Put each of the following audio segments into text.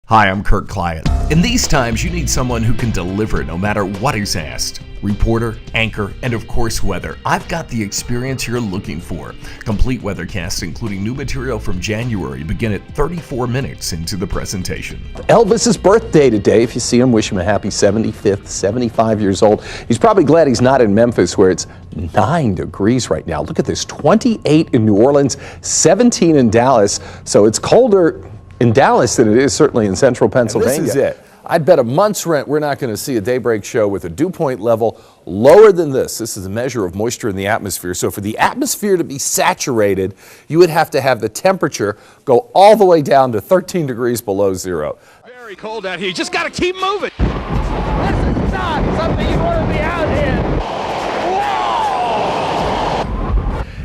Hi, I'm Kirk Clyatt. In these times, you need someone who can deliver no matter what is asked. Reporter, anchor, and of course weather. I've got the experience you're looking for. Complete weathercasts, including new material from January, begin at 34 minutes into the presentation. Elvis's birthday today. If you see him, wish him a happy 75th, 75 years old. He's probably glad he's not in Memphis where it's 9 degrees right now. Look at this, 28 in New Orleans, 17 in Dallas. So it's colder in Dallas than it is certainly in central Pennsylvania. And this is it. I'd bet a month's rent we're not going to see a daybreak show with a dew point level lower than this. This is a measure of moisture in the atmosphere. So for the atmosphere to be saturated, you would have to have the temperature go all the way down to 13 degrees below zero. Very cold out here. You just got to keep moving. This is not something you want to be out in.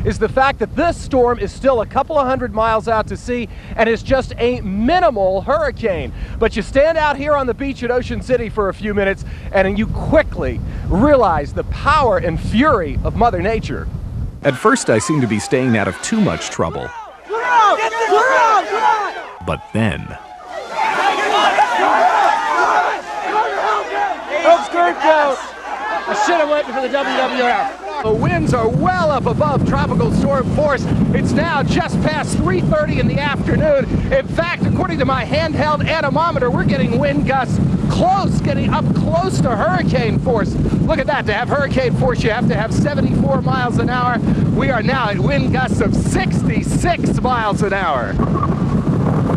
Is the fact that this storm is still a couple of hundred miles out to sea and is just a minimal hurricane. But you stand out here on the beach at Ocean City for a few minutes and you quickly realize the power and fury of Mother Nature. At first, I seemed to be staying out of too much trouble. But then... Let's go! I should have went for the WWF. The winds are well up above tropical storm force. It's now just past 3:30 in the afternoon. In fact, according to my handheld anemometer, we're getting wind gusts getting up close to hurricane force. Look at that. To have hurricane force, you have to have 74 miles an hour. We are now at wind gusts of 66 miles an hour.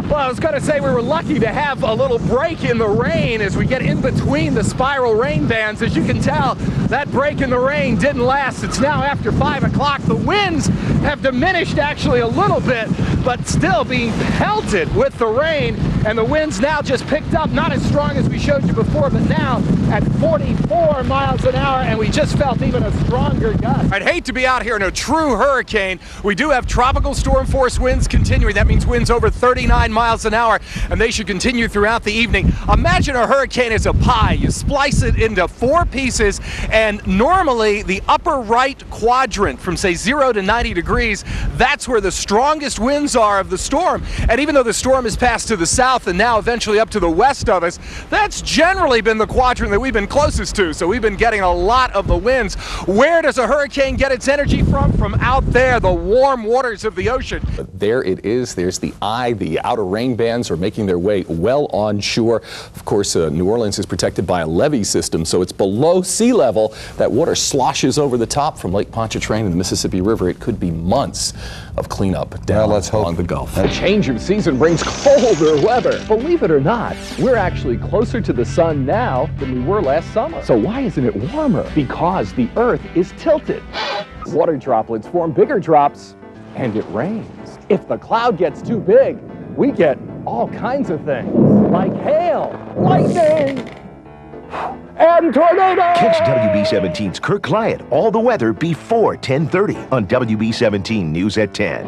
Well, I was going to say we were lucky to have a little break in the rain as we get in between the spiral rain bands. As you can tell, that break in the rain didn't last. It's now after 5 o'clock. The winds have diminished actually a little bit, but still being pelted with the rain. And the winds now just picked up, not as strong as we showed you before, but now at 44 miles an hour, and we just felt even a stronger gust. I'd hate to be out here in a true hurricane. We do have tropical storm force winds continuing. That means winds over 39 miles an hour, and they should continue throughout the evening. Imagine a hurricane as a pie. You splice it into 4 pieces, and normally the upper right quadrant from, say, 0 to 90 degrees, that's where the strongest winds are of the storm. And even though the storm has passed to the south and now eventually up to the west of us, that's generally been the quadrant that we've been closest to. So we've been getting a lot of the winds. Where does a hurricane get its energy from? From out there, the warm waters of the ocean. But there it is. There's the eye. The outer rain bands are making their way well on shore. Of course, New Orleans is protected by a levee system, so it's below sea level. That water sloshes over the top from Lake Pontchartrain and the Mississippi River. It could be months of cleanup down along the Gulf. A change of season brings colder weather. Believe it or not, we're actually closer to the sun now than we were last summer. So why isn't it warmer? Because the Earth is tilted. Water droplets form bigger drops, and it rains. If the cloud gets too big, we get all kinds of things, like hail, lightning, and tornadoes! Catch WB17's Kirk Clyatt, all the weather before 10:30 on WB17 News at 10.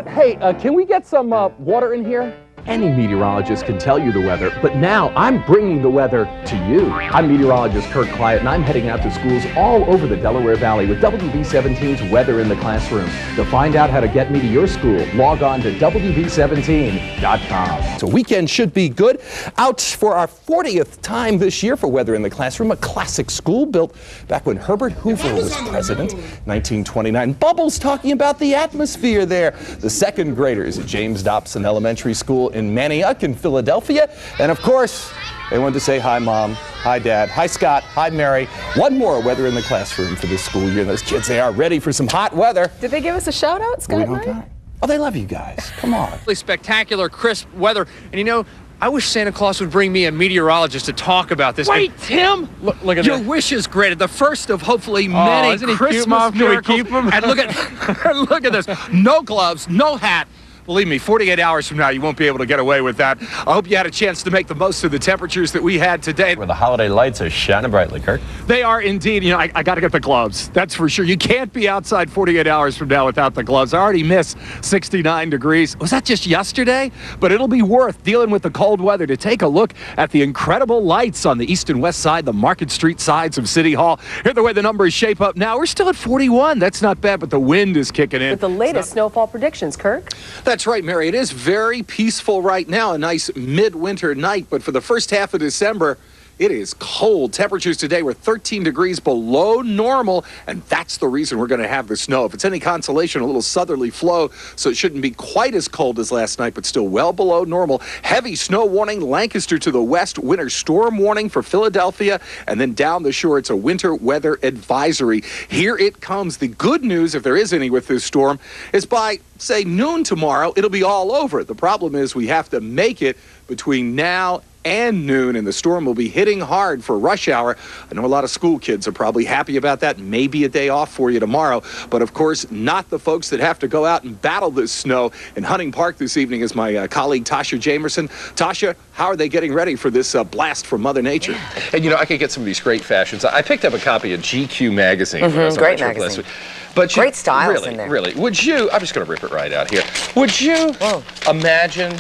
Hey, can we get some water in here? Any meteorologist can tell you the weather, but now I'm bringing the weather to you. I'm meteorologist Kirk Clyatt, and I'm heading out to schools all over the Delaware Valley with WB17's Weather in the Classroom. To find out how to get me to your school, log on to WB17.com. So weekend should be good. Out for our 40th time this year for Weather in the Classroom, a classic school built back when Herbert Hoover was president, 1929. Bubbles talking about the atmosphere there. The second graders at James Dobson Elementary School in Manioc in Philadelphia. And of course, they wanted to say hi, Mom, hi, Dad, hi, Scott, hi, Mary. One more Weather in the Classroom for this school year. Those kids, they are ready for some hot weather. Did they give us a shout out, Scott? We don't got it. Oh, they love you guys. Come on. Really spectacular, crisp weather. And you know, I wish Santa Claus would bring me a meteorologist to talk about this. Wait, Tim! Look at your wish is granted. The first of hopefully many Christmas miracles. Can we keep him? And look at this. No gloves, no hat. Believe me, 48 hours from now, you won't be able to get away with that. I hope you had a chance to make the most of the temperatures that we had today. Where the holiday lights are shining brightly, Kirk. They are indeed. You know, I got to get the gloves. That's for sure. You can't be outside 48 hours from now without the gloves. I already missed 69 degrees. Was that just yesterday? But it'll be worth dealing with the cold weather to take a look at the incredible lights on the east and west side, the Market Street sides of City Hall. Here, the way the numbers shape up now, we're still at 41. That's not bad, but the wind is kicking in. With the latest snowfall predictions, Kirk. That's right, Mary. It is very peaceful right now, a nice midwinter night, but for the first half of December, it is cold. Temperatures today were 13 degrees below normal, and that's the reason we're going to have the snow. If it's any consolation, a little southerly flow, so it shouldn't be quite as cold as last night, but still well below normal. Heavy snow warning, Lancaster to the west, winter storm warning for Philadelphia, and then down the shore, it's a winter weather advisory. Here it comes. The good news, if there is any with this storm, is by, say, noon tomorrow, it'll be all over. The problem is we have to make it between now and noon, and the storm will be hitting hard for rush hour. I know a lot of school kids are probably happy about that. Maybe a day off for you tomorrow, but of course not the folks that have to go out and battle this snow. In Hunting Park this evening is my colleague Tasha Jamerson. Tasha, how are they getting ready for this blast from Mother Nature? And you know, I could get some of these great fashions. I picked up a copy of GQ magazine. Great magazine. But great styles really, in there. Really, would you, I'm just going to rip it right out here. Would you imagine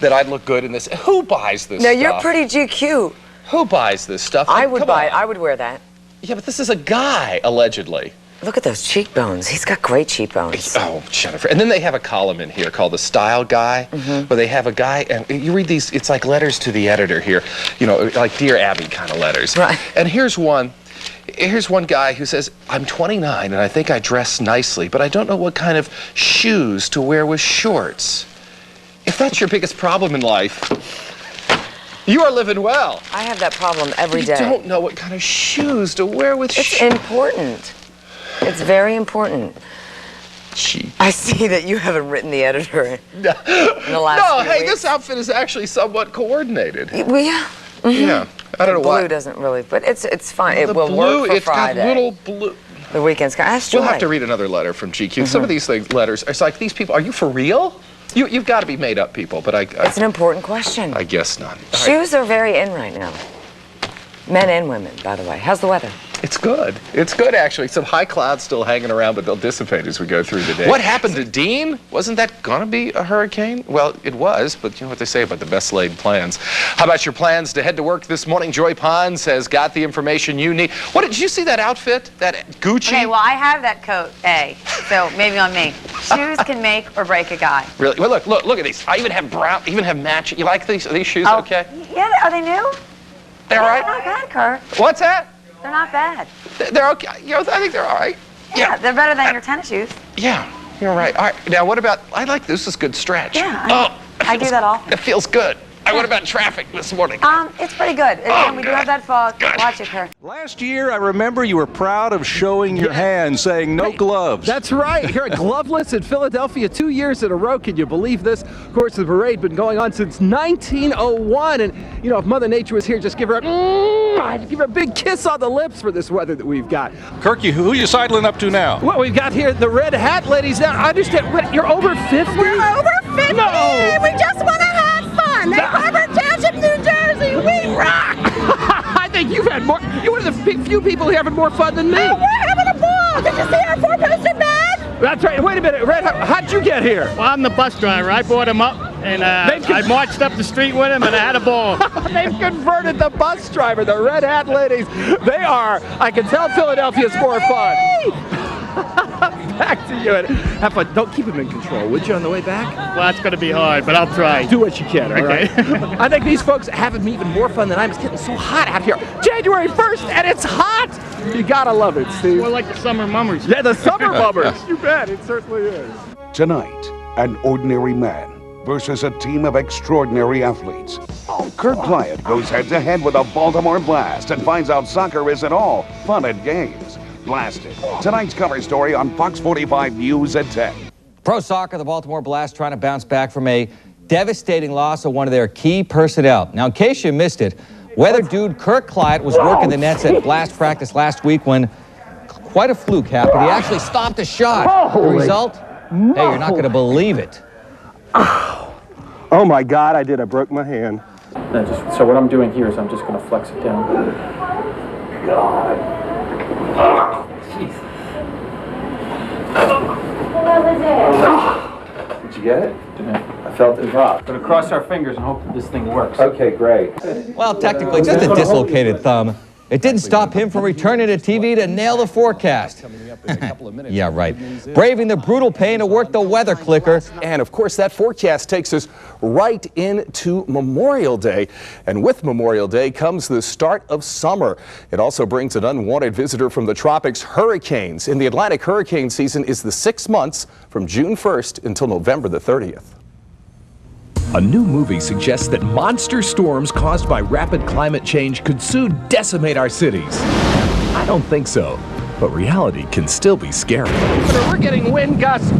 that I'd look good in this? Who buys this stuff? No, you're pretty GQ. Who buys this stuff? I would buy it. I would wear that. Yeah, but this is a guy, allegedly. Look at those cheekbones. He's got great cheekbones. Oh, Jennifer. And then they have a column in here called The Style Guy, where they have a guy, and you read these, it's like letters to the editor here, you know, like Dear Abby kind of letters. Right. And here's one guy who says, I'm 29 and I think I dress nicely, but I don't know what kind of shoes to wear with shorts. If that's your biggest problem in life, you are living well. I have that problem every day. You don't know what kind of shoes to wear with It's important. It's very important. Gee. I see that you haven't written the editor in the last few hey, weeks. this outfit is actually somewhat coordinated. Well, yeah. Yeah, I don't know why. Blue doesn't really, but it's fine. It will blue, work for it's Friday. got little blue. The weekend's got. That's We'll have to read another letter from GQ. Some of these letters, it's like these people. Are you for real? You've got to be made up people, but it's an important question. I guess not. Shoes are very in right now. Men and women, by the way. How's the weather? It's good. It's good, actually. Some high clouds still hanging around, but they'll dissipate as we go through the day. What happened to Dean? Wasn't that going to be a hurricane? Well, it was, but you know what they say about the best laid plans. How about your plans to head to work this morning? Joy Pons has got the information you need. What, did you see that outfit? That Gucci? Okay, well, I have that coat, so maybe on me. Shoes can make or break a guy. Really? Well, look at these. I even have brown, even have matching. You like these? Are these shoes okay? Yeah, are they new? They're all right? They're not bad, Kirk. What's that? They're not bad. They're okay. You know, I think they're all right. Yeah, they're better than your tennis shoes. Yeah, you're right. All right. Now, what about, I like this is good stretch. Yeah, I do that often. It feels good. What about traffic this morning? It's pretty good. And we do have that fog. Watch it, Kirk. Last year, I remember you were proud of showing your hand, saying no gloves. That's right. You're gloveless in Philadelphia 2 years in a row. Can you believe this? Of course, the parade been going on since 1901. And, you know, if Mother Nature was here, just give her I'd give her a big kiss on the lips for this weather that we've got. Kirk, who are you sidling up to now? Well, we've got here the red hat ladies. Now, I understand. What, you're over 50? We're over 50. No. We just want to have fun. That's Harvard Township, New Jersey. We rock. I think you've had more. You're one of the few people who are having more fun than me. Oh, we're having a ball. Did you see our four-poster bed? That's right. Wait a minute, Red. How'd you get here? Well, I'm the bus driver. I brought him up, and I marched up the street with him, and I had a ball. They've converted the bus driver, the red hat ladies. They are. I can tell Philadelphia's more fun. Back to you. Have fun. Don't keep him in control, would you, on the way back? Well, that's going to be hard, but I'll try. Do what you can, all right? I think these folks are having even more fun than I am. It's getting so hot out here. January 1st, and it's hot. You gotta love it, Steve. More like the summer mummers. Yeah, the summer mummers. You bet. It certainly is. Tonight, an ordinary man versus a team of extraordinary athletes. Kirk Clyatt goes head-to-head with a Baltimore Blast and finds out soccer isn't all fun and games. Blasted. Tonight's cover story on Fox 45 News at 10. Pro soccer, the Baltimore Blast trying to bounce back from a devastating loss of one of their key personnel. Now, in case you missed it, weather dude Kirk Clyatt was working the nets at Blast practice last week when quite a fluke happened. He actually stopped a shot. The result? Hey, you're not going to believe it. Oh my God, I did. I broke my hand. So what I'm doing here is I'm just going to flex it down. God. Jeez. Did you get it? I felt it drop. Going to cross our fingers and hope that this thing works. Okay, great. Well, technically, just a dislocated thumb. It didn't stop him from returning to TV to nail the forecast. Yeah, right. Braving the brutal pain to work the weather clicker. And of course, that forecast takes us right into Memorial Day. And with Memorial Day comes the start of summer. It also brings an unwanted visitor from the tropics, hurricanes. In the Atlantic, hurricane season is the 6 months from June 1st until November the 30th. A new movie suggests that monster storms caused by rapid climate change could soon decimate our cities. I don't think so, but reality can still be scary. We're getting wind gusts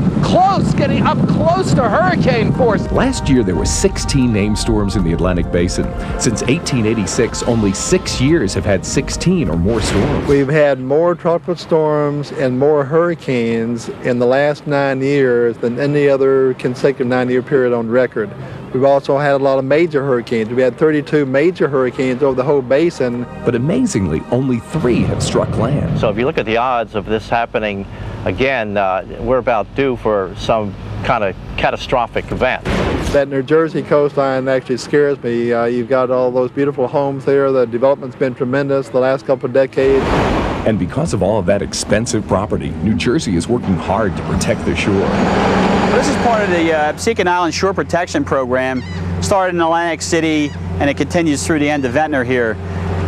getting up close to hurricane force. Last year, there were 16 named storms in the Atlantic Basin. Since 1886, only 6 years have had 16 or more storms. We've had more tropical storms and more hurricanes in the last 9 years than any other consecutive 9-year period on record. We've also had a lot of major hurricanes. We had 32 major hurricanes over the whole basin. But amazingly, only 3 have struck land. So if you look at the odds of this happening again, we're about due for some kind of catastrophic event. That New Jersey coastline actually scares me. You've got all those beautiful homes there. The development's been tremendous the last couple of decades. And because of all of that expensive property, New Jersey is working hard to protect the shore. This is part of the Beacon Island Shore Protection Program. Started in Atlantic City and it continues through the end of Ventnor here.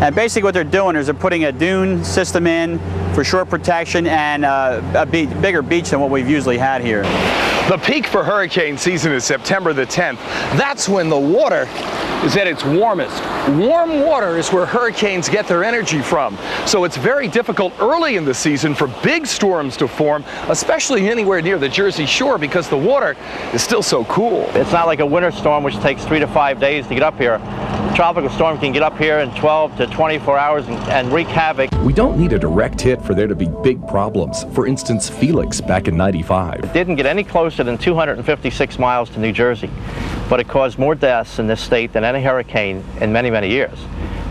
And basically what they're doing is they're putting a dune system in for shore protection and a bigger beach than what we've usually had here. The peak for hurricane season is September the 10th. That's when the water is at its warmest. Warm water is where hurricanes get their energy from. So it's very difficult early in the season for big storms to form, especially anywhere near the Jersey Shore, because the water is still so cool. It's not like a winter storm, which takes 3 to 5 days to get up here. A tropical storm can get up here in 12 to 24 hours and wreak havoc. We don't need a direct hit for there to be big problems. For instance, Felix back in '95. It didn't get any closer than 256 miles to New Jersey, but it caused more deaths in this state than any hurricane in many, many years.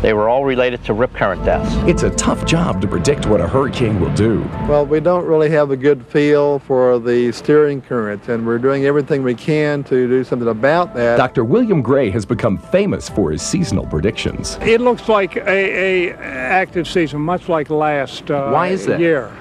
They were all related to rip current deaths. It's a tough job to predict what a hurricane will do. Well, we don't really have a good feel for the steering current, and we're doing everything we can to do something about that. Dr. William Gray has become famous for his seasonal predictions. It looks like a active season, much like last Why is that? year.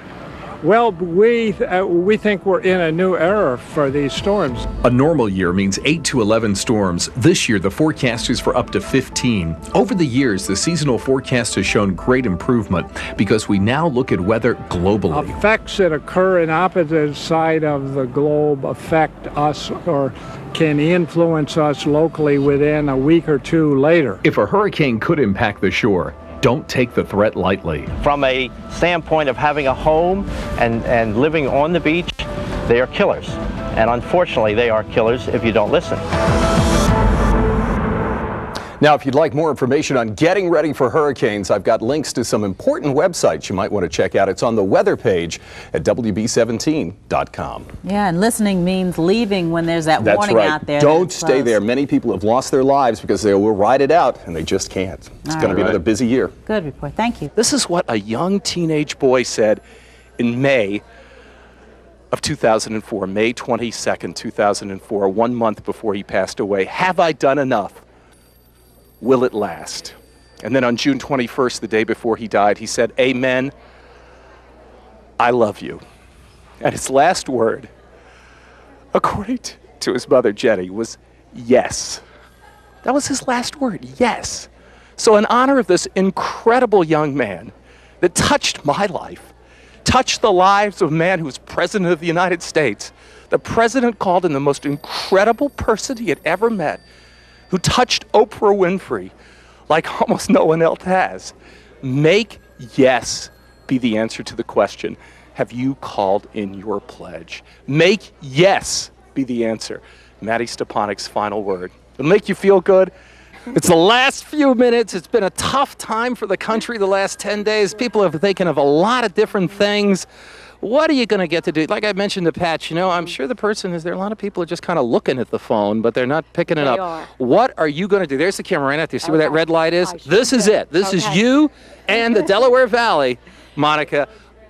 Well, we think we're in a new era for these storms. A normal year means 8 to 11 storms. This year, the forecast is for up to 15. Over the years, the seasonal forecast has shown great improvement because we now look at weather globally. Effects that occur in opposite side of the globe affect us or can influence us locally within a week or two later. If a hurricane could impact the shore, don't take the threat lightly. From a standpoint of having a home and living on the beach, they are killers. And unfortunately, they are killers if you don't listen. Now, if you'd like more information on getting ready for hurricanes, I've got links to some important websites you might want to check out. It's on the weather page at WB17.com. Yeah, and listening means leaving when there's that warning out there. Don't stay there. Many people have lost their lives because they will ride it out, and they just can't. It's going to be another busy year. Good report. Thank you. This is what a young teenage boy said in May of 2004, May 22nd, 2004, 1 month before he passed away. Have I done enough? Will it last? And then on June 21st, the day before he died, he said, Amen, I love you. And his last word, according to his mother, Jenny, was yes. That was his last word, yes. So in honor of this incredible young man that touched my life, touched the lives of a man who was president of the United States, the president called him the most incredible person he had ever met, who touched Oprah Winfrey like almost no one else has. Make yes be the answer to the question, have you called in your pledge? Make yes be the answer. Maddie Stepanik's final word. It'll make you feel good. It's the last few minutes. It's been a tough time for the country the last 10 days. People have been thinking of a lot of different things. What are you going to get to do? Like I mentioned to Pat, you know, I'm sure the person is there. A lot of people are just kind of looking at the phone, but they're not picking it up. Are. What are you going to do? There's the camera right out there. See where that red light is? This is it. This is you and the Delaware Valley, Monica.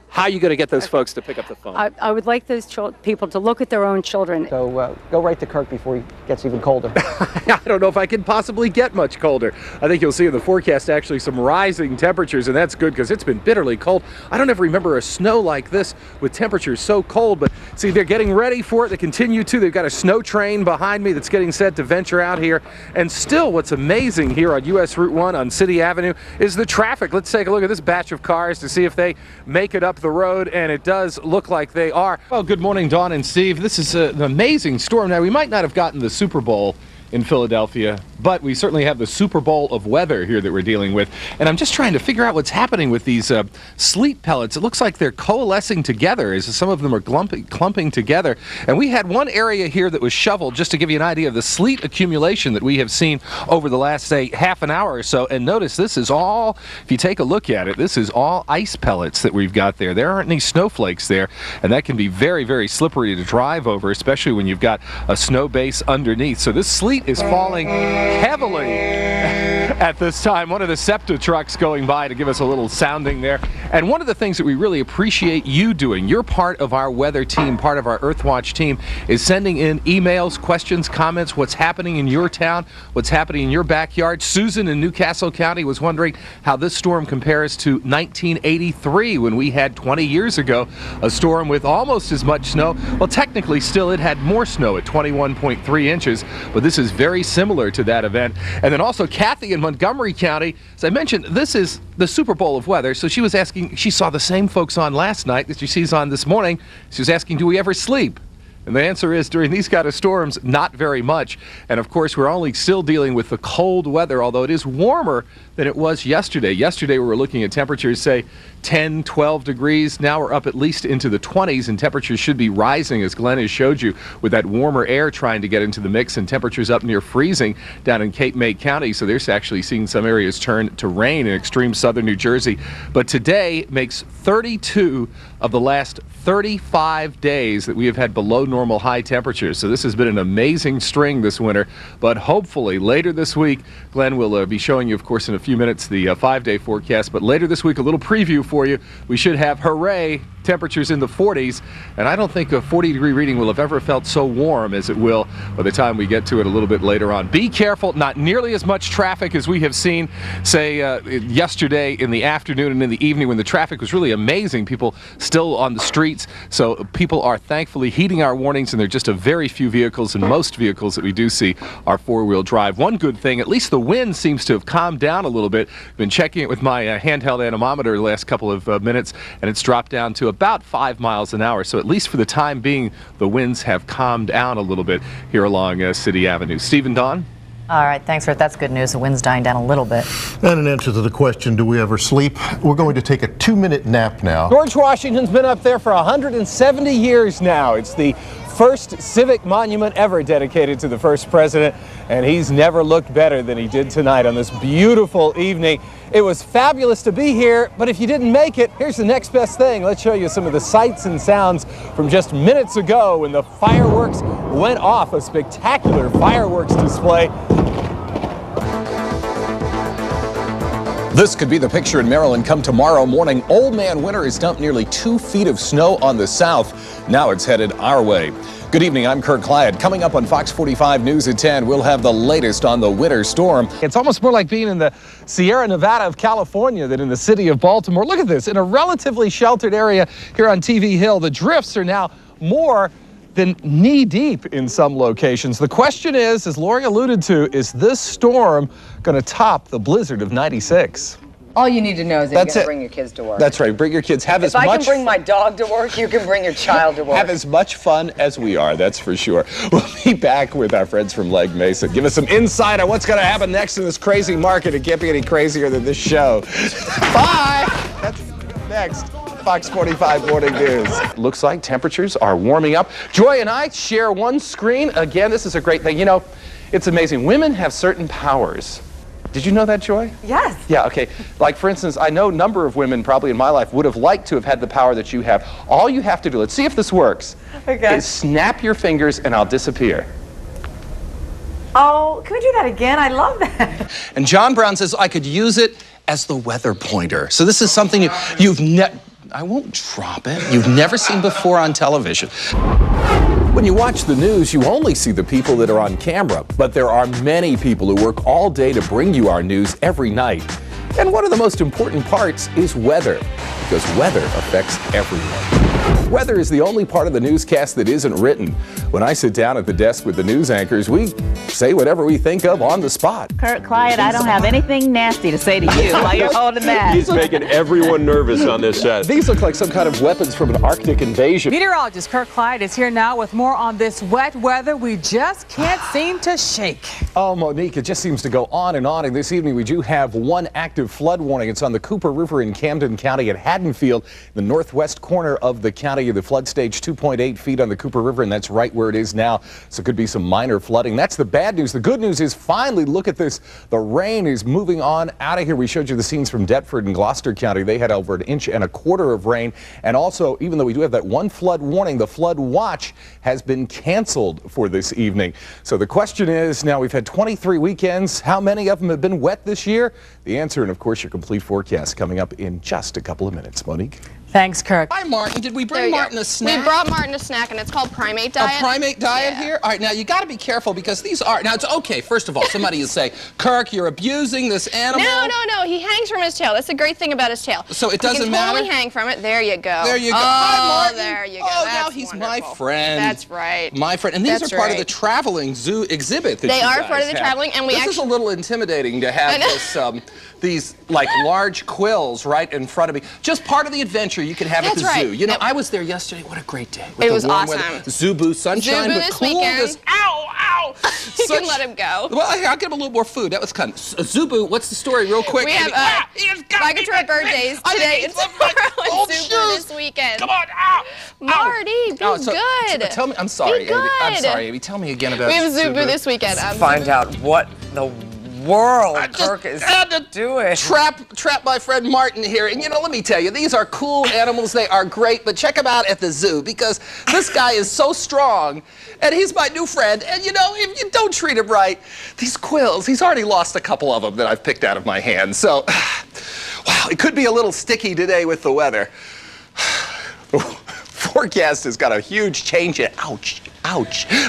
How are you going to get those folks to pick up the phone? I would like those people to look at their own children. So go right to Kirk before he gets even colder. I don't know if I can possibly get much colder. I think you'll see in the forecast actually some rising temperatures, and that's good because it's been bitterly cold. I don't ever remember a snow like this with temperatures so cold, but see, they're getting ready for it. They continue to. They've got a snow train behind me that's getting set to venture out here. And still, what's amazing here on US Route 1 on City Avenue is the traffic. Let's take a look at this batch of cars to see if they make it up the road, and it does look like they are. Well, good morning, Dawn and Steve. This is an amazing storm. Now, we might not have gotten the Super Bowl in Philadelphia, but we certainly have the Super Bowl of weather here that we're dealing with. And I'm just trying to figure out what's happening with these sleet pellets. It looks like they're coalescing together as some of them are clumping together. And we had one area here that was shoveled, just to give you an idea of the sleet accumulation that we have seen over the last, say, half an hour or so. And notice this is all, if you take a look at it, this is all ice pellets that we've got there. There aren't any snowflakes there, and that can be very, very slippery to drive over, especially when you've got a snow base underneath. So this sleet is falling heavily at this time. One of the SEPTA trucks going by to give us a little sounding there. And one of the things that we really appreciate you doing, you're part of our weather team, part of our Earthwatch team, is sending in emails, questions, comments, what's happening in your town, what's happening in your backyard. Susan in Newcastle County was wondering how this storm compares to 1983 when we had 20 years ago a storm with almost as much snow. Well, technically still it had more snow at 21.3 inches, but this is very similar to that event. And then also Kathy in Montgomery County, as I mentioned, this is the Super Bowl of weather, so she was asking, she saw the same folks on last night that she sees on this morning. She was asking, do we ever sleep? And the answer is, during these kind of storms, not very much. And of course, we're only still dealing with the cold weather, although it is warmer than it was yesterday. Yesterday, we were looking at temperatures, say, 10, 12 degrees. Now we're up at least into the 20s, and temperatures should be rising, as Glenn has showed you, with that warmer air trying to get into the mix, and temperatures up near freezing down in Cape May County. So they're actually seeing some areas turn to rain in extreme southern New Jersey. But today makes 32 of the last 35 days that we have had below normal high temperatures. So this has been an amazing string this winter, but hopefully later this week, Glenn will be showing you, of course, in a few minutes the 5-day forecast, but later this week, a little preview for you. We should have, hooray, temperatures in the 40s, and I don't think a 40-degree reading will have ever felt so warm as it will by the time we get to it a little bit later on. Be careful, not nearly as much traffic as we have seen, say, yesterday in the afternoon and in the evening when the traffic was really amazing. People still on the streets, so people are thankfully heeding our warnings, and there are just a very few vehicles, and most vehicles that we do see are four-wheel drive. One good thing, at least the wind seems to have calmed down a little bit. I've been checking it with my handheld anemometer the last couple of minutes, and it's dropped down to about 5 miles an hour. So at least for the time being, the winds have calmed down a little bit here along City Avenue. Steve and Dawn? All right, thanks, Rick. That's good news. The wind's dying down a little bit. And an answer to the question, do we ever sleep? We're going to take a 2-minute nap now. George Washington's been up there for 170 years now. It's the first civic monument ever dedicated to the first president, and he's never looked better than he did tonight on this beautiful evening. It was fabulous to be here, but if you didn't make it, here's the next best thing. Let's show you some of the sights and sounds from just minutes ago when the fireworks went off, a spectacular fireworks display. This could be the picture in Maryland come tomorrow morning. Old Man Winter has dumped nearly 2 feet of snow on the south. Now it's headed our way. Good evening, I'm Kirk Clyatt. Coming up on Fox 45 News at 10, we'll have the latest on the winter storm. It's almost more like being in the Sierra Nevada of California than in the city of Baltimore. Look at this, in a relatively sheltered area here on TV Hill, the drifts are now more than knee-deep in some locations. The question is, as Lori alluded to, is this storm going to top the blizzard of 96? All you need to know is that you're going to bring your kids to work. That's right. Bring your kids. Have if I can bring my dog to work, you can bring your child to work. Have as much fun as we are, that's for sure. We'll be back with our friends from Legg Mason. Give us some insight on what's going to happen next in this crazy market. It can't be any crazier than this show. Bye! That's next. Fox 45 Morning News. Looks like temperatures are warming up. Joy and I share one screen. Again, this is a great thing. You know, it's amazing. Women have certain powers. Did you know that, Joy? Yes. Yeah, okay. Like, for instance, I know a number of women probably in my life would have liked to have had the power that you have. All you have to do, let's see if this works, is snap your fingers and I'll disappear. Oh, can we do that again? I love that. And John Brown says I could use it as the weather pointer. So this is something you've never... I won't drop it. You've never seen before on television. When you watch the news, you only see the people that are on camera, but there are many people who work all day to bring you our news every night. And one of the most important parts is weather, because weather affects everyone. Weather is the only part of the newscast that isn't written. When I sit down at the desk with the news anchors, we say whatever we think of on the spot. Kirk Clyatt, I don't have anything nasty to say to you while you're holding that. He's making everyone nervous on this set. These look like some kind of weapons from an Arctic invasion. Meteorologist Kirk Clyatt is here now with more on this wet weather we just can't seem to shake. Oh, Monique, it just seems to go on and on. And this evening we do have one active flood warning. It's on the Cooper River in Camden County at Haddonfield, the northwest corner of the county. The flood stage 2.8 feet on the Cooper River, and that's right where it is now. So it could be some minor flooding. That's the bad news. The good news is finally, look at this. The rain is moving on out of here. We showed you the scenes from Deptford and Gloucester County. They had over 1.25 inches of rain. And also, even though we do have that one flood warning, the flood watch has been canceled for this evening. So the question is, now we've had 23 weekends. How many of them have been wet this year? The answer, and of course, your complete forecast coming up in just a couple of minutes. Monique? Thanks, Kirk. Hi, Martin. Did we bring Martin a snack? We brought Martin a snack, and it's called Primate Diet. A primate diet here? All right, now you got to be careful because these are, now it's okay, first of all, somebody will say, Kirk, you're abusing this animal. No, he hangs from his tail. That's the great thing about his tail. So it doesn't matter? He can totally hang from it. There you go. There you go. Oh, Hi, Martin. there you go. Oh, That's now he's wonderful. my friend. That's right. My friend. And these That's are part right. of the traveling zoo exhibit that They you are guys part of the have. traveling, and we This is a little intimidating to have this, these like large quills right in front of me. Just part of the adventure you can have at the zoo. You know, I was there yesterday. What a great day. With It the was warm awesome. weather. Zubu sunshine, Zubu but this cool. weekend. Ow! You can let him go. Well, I'll give him a little more food. That was kind of Zubu. What's the story, real quick? We have migratory bird days today and tomorrow and Zubu this weekend. Come on, ow! Marty, be good. Tell me, I'm sorry, Be good. Amy. I'm sorry, Amy. Tell me again about We have Zubu this weekend. Find out what the world Kirk is doing. Trap my friend Martin here. And you know, let me tell you, these are cool animals. They are great, but check them out at the zoo because this guy is so strong and he's my new friend. And you know, if you don't treat him right, these quills, he's already lost a couple of them that I've picked out of my hand. So, wow, it could be a little sticky today with the weather. Forecast has got a huge change in. Ouch.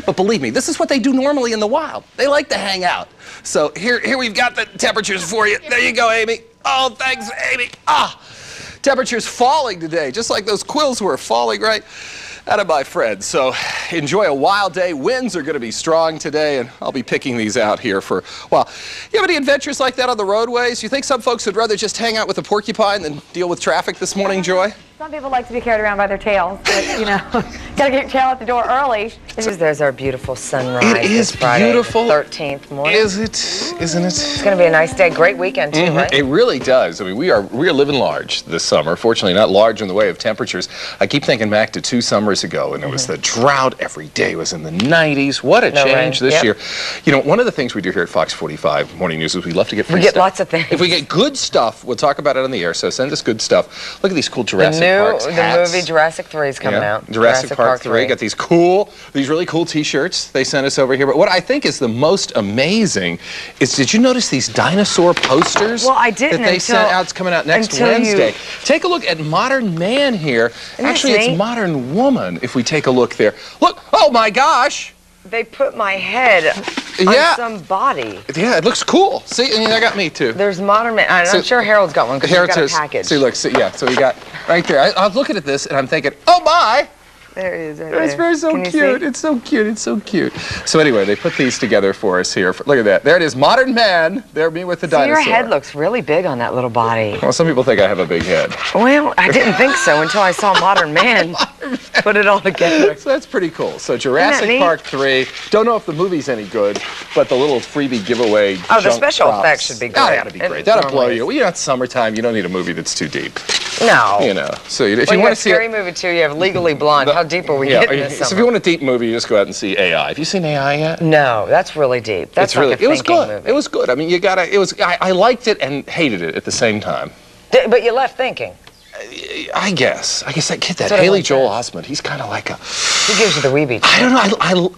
But believe me, this is what they do normally in the wild. They like to hang out. So here we've got the temperatures for you. There you go, Amy. Oh, thanks, Amy. Temperatures falling today, just like those quills were falling right out of my friend. So enjoy a wild day. Winds are going to be strong today, and I'll be picking these out here for, well, you have any adventures like that on the roadways? You think some folks would rather just hang out with a porcupine than deal with traffic this morning, Joy? Some people like to be carried around by their tails, but, you know, gotta get your tail out the door early. There's our beautiful sunrise. It is this Friday, beautiful. 13th morning. Is it? Isn't it? It's going to be a nice day. Great weekend, too, right? It really does. I mean, we are living large this summer. Fortunately, not large in the way of temperatures. I keep thinking back to 2 summers ago, and it was the drought. Every day was in the 90s. What a change this year. You know, one of the things we do here at Fox 45 Morning News is we love to get free stuff. We get lots of things. If we get good stuff, we'll talk about it on the air. So send us good stuff. Look at these cool Jurassic Park hats. The movie Jurassic 3 is coming out. Jurassic Park 3. Got these really cool T-shirts they sent us over here. But what I think is the most amazing is, did you notice these dinosaur posters? Well, I didn't that they sent out. It's coming out next Wednesday. Take a look at Modern Man here. Actually, it's Modern Woman. If we take a look there, look. Oh my gosh! They put my head on some body. Yeah, it looks cool. See, and that got me too. There's Modern Man. I'm sure Harold's got one because he's got a package. See, look, so we got right there. I was looking at this and I'm thinking, oh my! There it is. It's very so cute. It's so cute. It's so cute. So anyway, they put these together for us here. Look at that. There it is. Modern Man. There, me with the dinosaur. Your head looks really big on that little body. Well, some people think I have a big head. Well, I didn't think so until I saw Modern Man put it all together. So that's pretty cool. So Jurassic Park 3. Don't know if the movie's any good, but the little freebie giveaway. Oh, the special effects should be great. Oh, that'll be great. That'll blow you. Well, you know, it's summertime. You don't need a movie that's too deep. No. You know. So if you want to see Scary Movie 2, you have Legally Blonde. How deep are we getting this summer? So if you want a deep movie, you just go out and see AI. Have you seen AI yet? No, that's really deep. That's like a it was good. movie. It was good. I mean, you gotta. It was. I liked it and hated it at the same time. But you left thinking. I guess that kid, that Haley Joel Osment, he's kind of like a. He gives you the weebie. I don't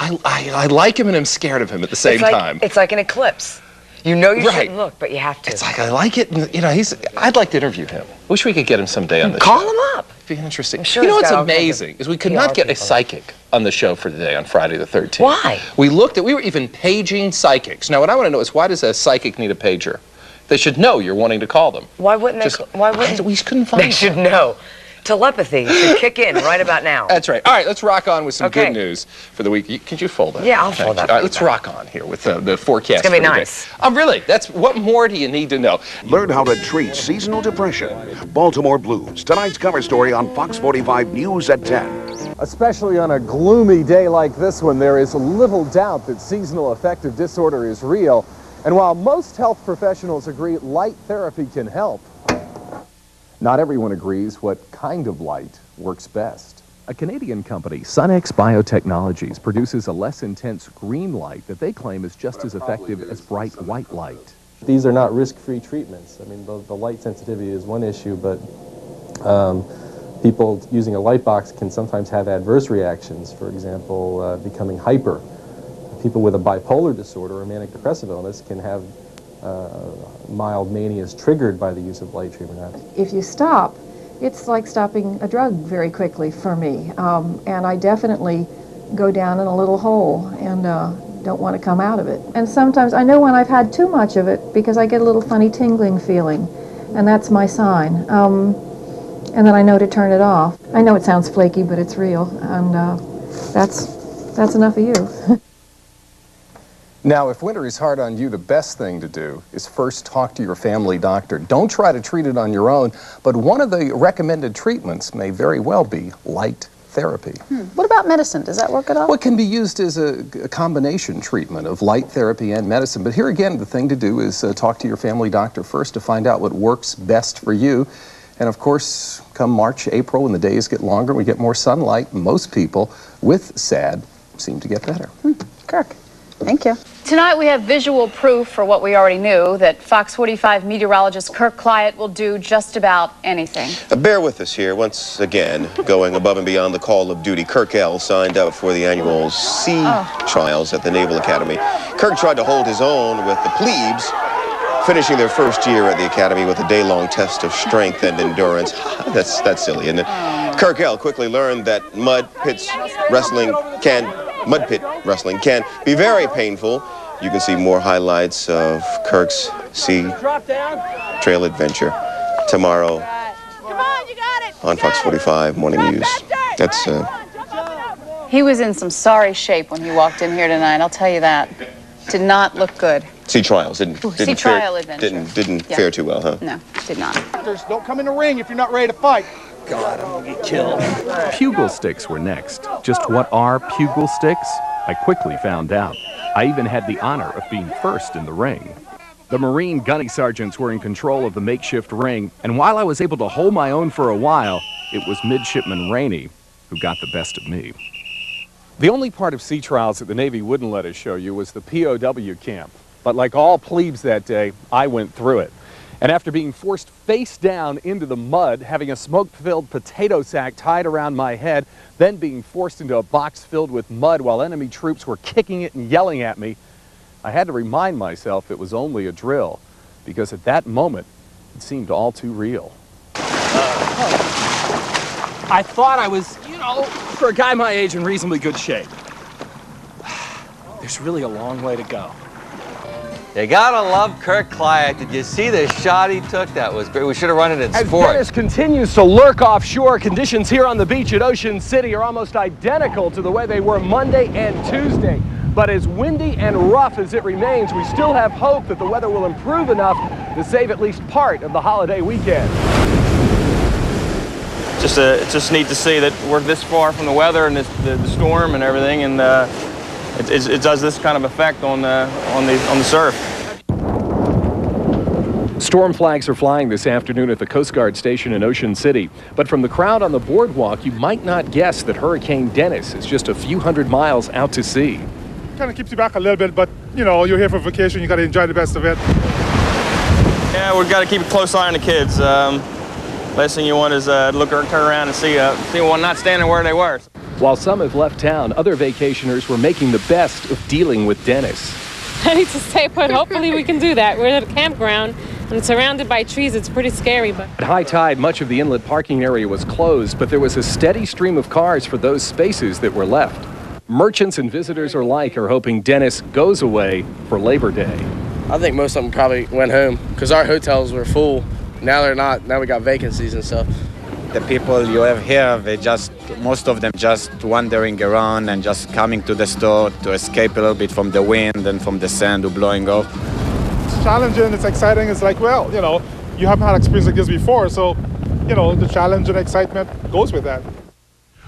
know. I like him and I'm scared of him at the same time. It's like an eclipse. You know you Right. shouldn't look, but you have to. It's like, I like it. And, you know, I'd like to interview him. Wish we could get him someday on the show. Call him up. Be interesting. I'm sure You know he's what's got all kinds of amazing is we could not get a psychic on the show for today on Friday the 13th. Why? We were even paging psychics. Now, what I want to know is, why does a psychic need a pager? They should know you're wanting to call them. Why wouldn't they? Why wouldn't we couldn't find? They should know. Telepathy should kick in right about now. That's right. All right, let's rock on with some Okay. good news for the week. Could you fold that? Yeah, I'll Thank fold you. that All right, for let's you. rock on here with the forecast. It's gonna be for today. nice. Oh, really? What more do you need to know? Learn how to treat seasonal depression. Baltimore Blues. Tonight's cover story on Fox 45 News at 10. Especially on a gloomy day like this one, there is little doubt that seasonal affective disorder is real. And while most health professionals agree light therapy can help, not everyone agrees what kind of light works best. A Canadian company, SunX Biotechnologies, produces a less intense green light that they claim is just as effective as bright white light. These are not risk-free treatments. I mean, the light sensitivity is one issue, but people using a light box can sometimes have adverse reactions, for example, becoming hyper. People with a bipolar disorder or manic depressive illness can have mild manias triggered by the use of light treatment. If you stop, it's like stopping a drug very quickly for me. And I definitely go down in a little hole and don't want to come out of it. And sometimes I know when I've had too much of it because I get a little funny tingling feeling, and that's my sign. And then I know to turn it off. I know it sounds flaky, but it's real, and that's enough of you. Now, if winter is hard on you, the best thing to do is first talk to your family doctor. Don't try to treat it on your own, but one of the recommended treatments may very well be light therapy. What about medicine? Does that work at all? Well, it can be used as a combination treatment of light therapy and medicine, but here again, the thing to do is talk to your family doctor first to find out what works best for you. And of course, come March, April, when the days get longer, we get more sunlight, most people with SAD seem to get better. Kirk, thank you. Tonight we have visual proof for what we already knew, that Fox 45 meteorologist Kirk Clyatt will do just about anything. Bear with us here once again, going above and beyond the call of duty. Kirk L. signed up for the annual sea trials at the Naval Academy. Kirk tried to hold his own with the plebes, finishing their first year at the Academy with a day-long test of strength and endurance. That's silly, isn't it? Kirk L. quickly learned that mud pit wrestling can be very painful. You can see more highlights of Kirk's sea trail adventure tomorrow on Fox 45 Morning News. That's He was in some sorry shape when he walked in here tonight, I'll tell you that. Did not look good. sea trials didn't fare too well, huh? No, did not. Don't come in the ring if you're not ready to fight. God, I'm gonna get killed. Pugil sticks were next. Just what are pugil sticks? I quickly found out. I even had the honor of being first in the ring. The Marine gunny sergeants were in control of the makeshift ring, and while I was able to hold my own for a while, it was Midshipman Rainey who got the best of me. The only part of sea trials that the Navy wouldn't let us show you was the POW camp. But like all plebes that day, I went through it. And after being forced face down into the mud, having a smoke-filled potato sack tied around my head, then being forced into a box filled with mud while enemy troops were kicking it and yelling at me, I had to remind myself it was only a drill, because at that moment, it seemed all too real. I thought I was, for a guy my age, in reasonably good shape. There's really a long way to go. You gotta love Kirk Clyatt. Did you see the shot he took? That was great. We should have run it in sport. As Dennis continues to lurk offshore, conditions here on the beach at Ocean City are almost identical to the way they were Monday and Tuesday. But as windy and rough as it remains, we still have hope that the weather will improve enough to save at least part of the holiday weekend. It's just neat to see that we're this far from the weather and the storm and everything, and it does this kind of effect on the surf. Storm flags are flying this afternoon at the Coast Guard station in Ocean City. But from the crowd on the boardwalk, you might not guess that Hurricane Dennis is just a few hundred miles out to sea. Kind of keeps you back a little bit, but you're here for vacation. You got to enjoy the best of it. Yeah, we've got to keep a close eye on the kids. Last thing you want is turn around and see one not standing where they were. While some have left town, other vacationers were making the best of dealing with Dennis. ready to stay put. Hopefully we can do that. We're at a campground and surrounded by trees. It's pretty scary. But at high tide, much of the inlet parking area was closed, but there was a steady stream of cars for those spaces that were left. Merchants and visitors alike are hoping Dennis goes away for Labor Day. I think most of them probably went home because our hotels were full. Now they're not. Now we got vacancies and stuff. The people you have here, most of them just wandering around and just coming to the store to escape a little bit from the wind and from the sand blowing off. It's challenging, it's exciting. It's like, well, you haven't had experience like this before, so, the challenge and excitement goes with that.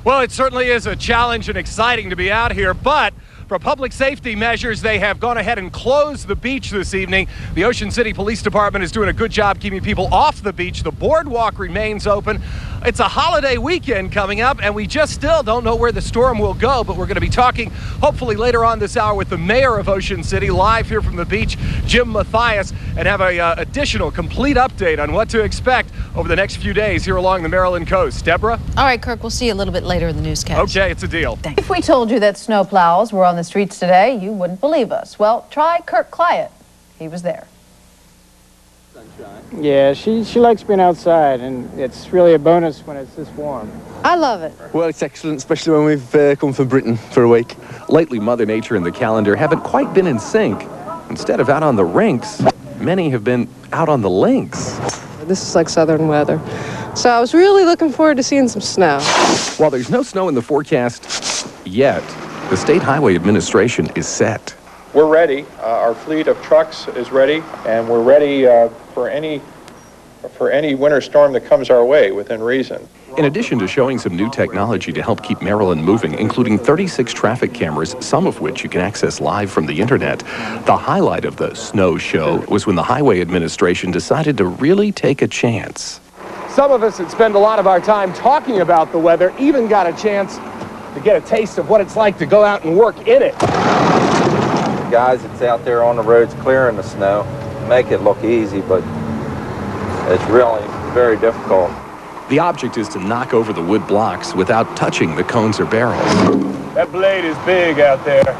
Well, it certainly is a challenge and exciting to be out here, but for public safety measures, they have gone ahead and closed the beach this evening. The Ocean City Police Department is doing a good job keeping people off the beach. The boardwalk remains open. It's a holiday weekend coming up, and we just still don't know where the storm will go, but we're going to be talking hopefully later on this hour with the mayor of Ocean City, live here from the beach, Jim Mathias, and have a additional complete update on what to expect over the next few days here along the Maryland coast. Deborah? All right, Kirk, we'll see you a little bit later in the newscast. Okay, it's a deal. If we told you that snowplows were on the streets today, you wouldn't believe us. Well, try Kirk Clyatt. He was there. Yeah, she likes being outside, and it's really a bonus when it's this warm. I love it. Well, it's excellent, especially when we've come from Britain for a week. Lately, Mother Nature and the calendar haven't quite been in sync. Instead of out on the rinks, many have been out on the links. This is like southern weather. So I was really looking forward to seeing some snow. While there's no snow in the forecast yet, the State Highway Administration is set. We're ready. Our fleet of trucks is ready, and we're ready for any winter storm that comes our way within reason. In addition to showing some new technology to help keep Maryland moving, including 36 traffic cameras, some of which you can access live from the internet, the highlight of the snow show was when the Highway Administration decided to really take a chance. Some of us that spend a lot of our time talking about the weather even got a chance to get a taste of what it's like to go out and work in it. Guys that's out there on the roads clearing the snow make it look easy, but it's really very difficult. The object is to knock over the wood blocks without touching the cones or barrels. That blade is big out there.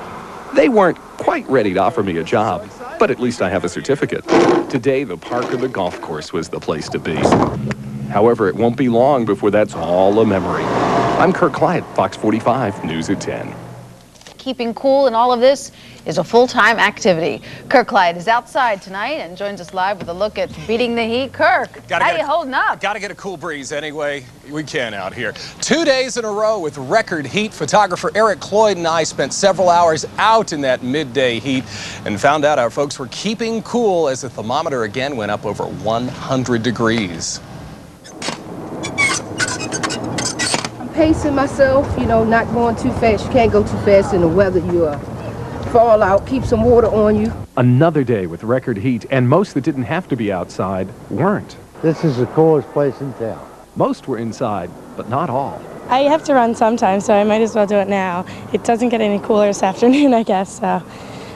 They weren't quite ready to offer me a job, but at least I have a certificate. Today, the park or the golf course was the place to be. However, it won't be long before that's all a memory. I'm Kirk Clyatt, Fox 45, News at 10. Keeping cool in all of this is a full-time activity. Kirk Clyatt is outside tonight and joins us live with a look at beating the heat. Kirk, how you holding up? Got to get a cool breeze anyway we can out here. 2 days in a row with record heat. Photographer Eric Cloyd and I spent several hours out in that midday heat and found out our folks were keeping cool as the thermometer again went up over 100 degrees. Pacing myself, not going too fast. You can't go too fast in the weather. You fall out, keep some water on you. Another day with record heat, and most that didn't have to be outside weren't. This is the coolest place in town. Most were inside, but not all. I have to run sometimes, so I might as well do it now. It doesn't get any cooler this afternoon, I guess. So.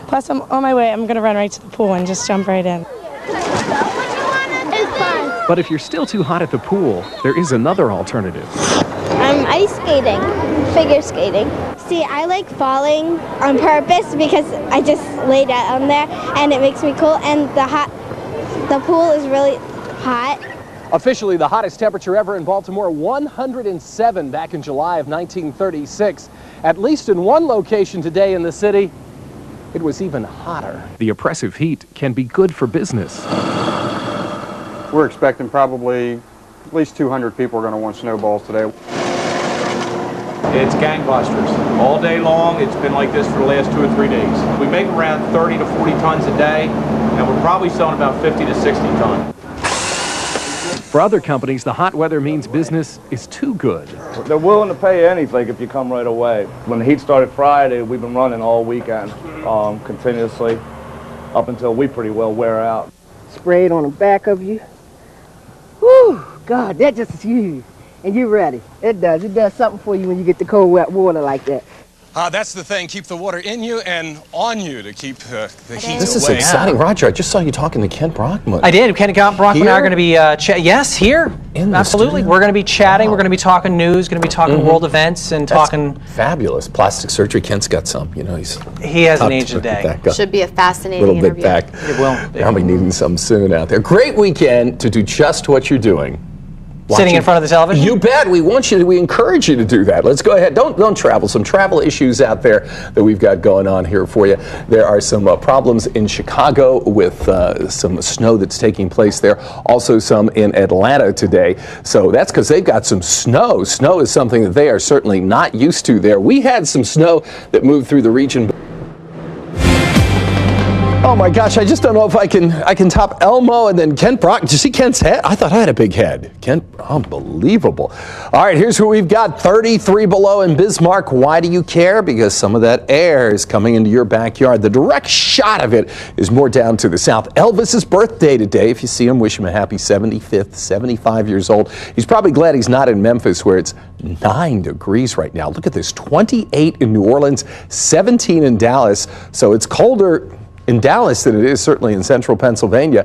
Plus, I'm on my way. I'm going to run right to the pool and just jump right in. But if you're still too hot at the pool, there is another alternative. Ice skating, figure skating. See, I like falling on purpose because I just lay down there and it makes me cool, and the pool is really hot. Officially, the hottest temperature ever in Baltimore, 107 back in July of 1936. At least in one location today in the city, it was even hotter. The oppressive heat can be good for business. We're expecting probably at least 200 people are going to want snowballs today. It's gangbusters. All day long, it's been like this for the last 2 or 3 days. We make around 30 to 40 tons a day, and we're probably selling about 50 to 60 tons. For other companies, the hot weather means business is too good. They're willing to pay anything if you come right away. When the heat started Friday, we've been running all weekend, continuously, up until we pretty well wear out. Spray it on the back of you. Whew, God, that just is huge. And you're ready. It does something for you when you get the cold, wet water like that. That's the thing. Keep the water in you and on you to keep the heat This is away. exciting. Roger, I just saw you talking to Kent Brockman. I did. Kent Brockman and I are going to be yes, here. Absolutely. We're going to be chatting. We're going to be talking news, going to be talking world events and talking. Fabulous. Plastic surgery. Kent's got some. You know, he hasn't aged a day. Should be a fascinating little interview. bit back. It will. Probably needing some soon out there. Great weekend to do just what you're doing. Sitting in front of the television? You bet. We encourage you to do that. Let's go ahead. Don't travel. Some travel issues out there that we've got going on here for you. There are some problems in Chicago with some snow that's taking place there. Also some in Atlanta today. So that's because they've got some snow. Snow is something that they are certainly not used to there. We had some snow that moved through the region. Oh my gosh, I just don't know if I can top Elmo and then Kent Brock. Did you see Kent's head? I thought I had a big head. Kent, unbelievable. All right, here's what we've got. 33 below in Bismarck. Why do you care? Because some of that air is coming into your backyard. The direct shot of it is more down to the south. Elvis's birthday today. If you see him, wish him a happy 75th, 75 years old. He's probably glad he's not in Memphis where it's 9 degrees right now. Look at this, 28 in New Orleans, 17 in Dallas. So it's colder in Dallas than it is certainly in central Pennsylvania.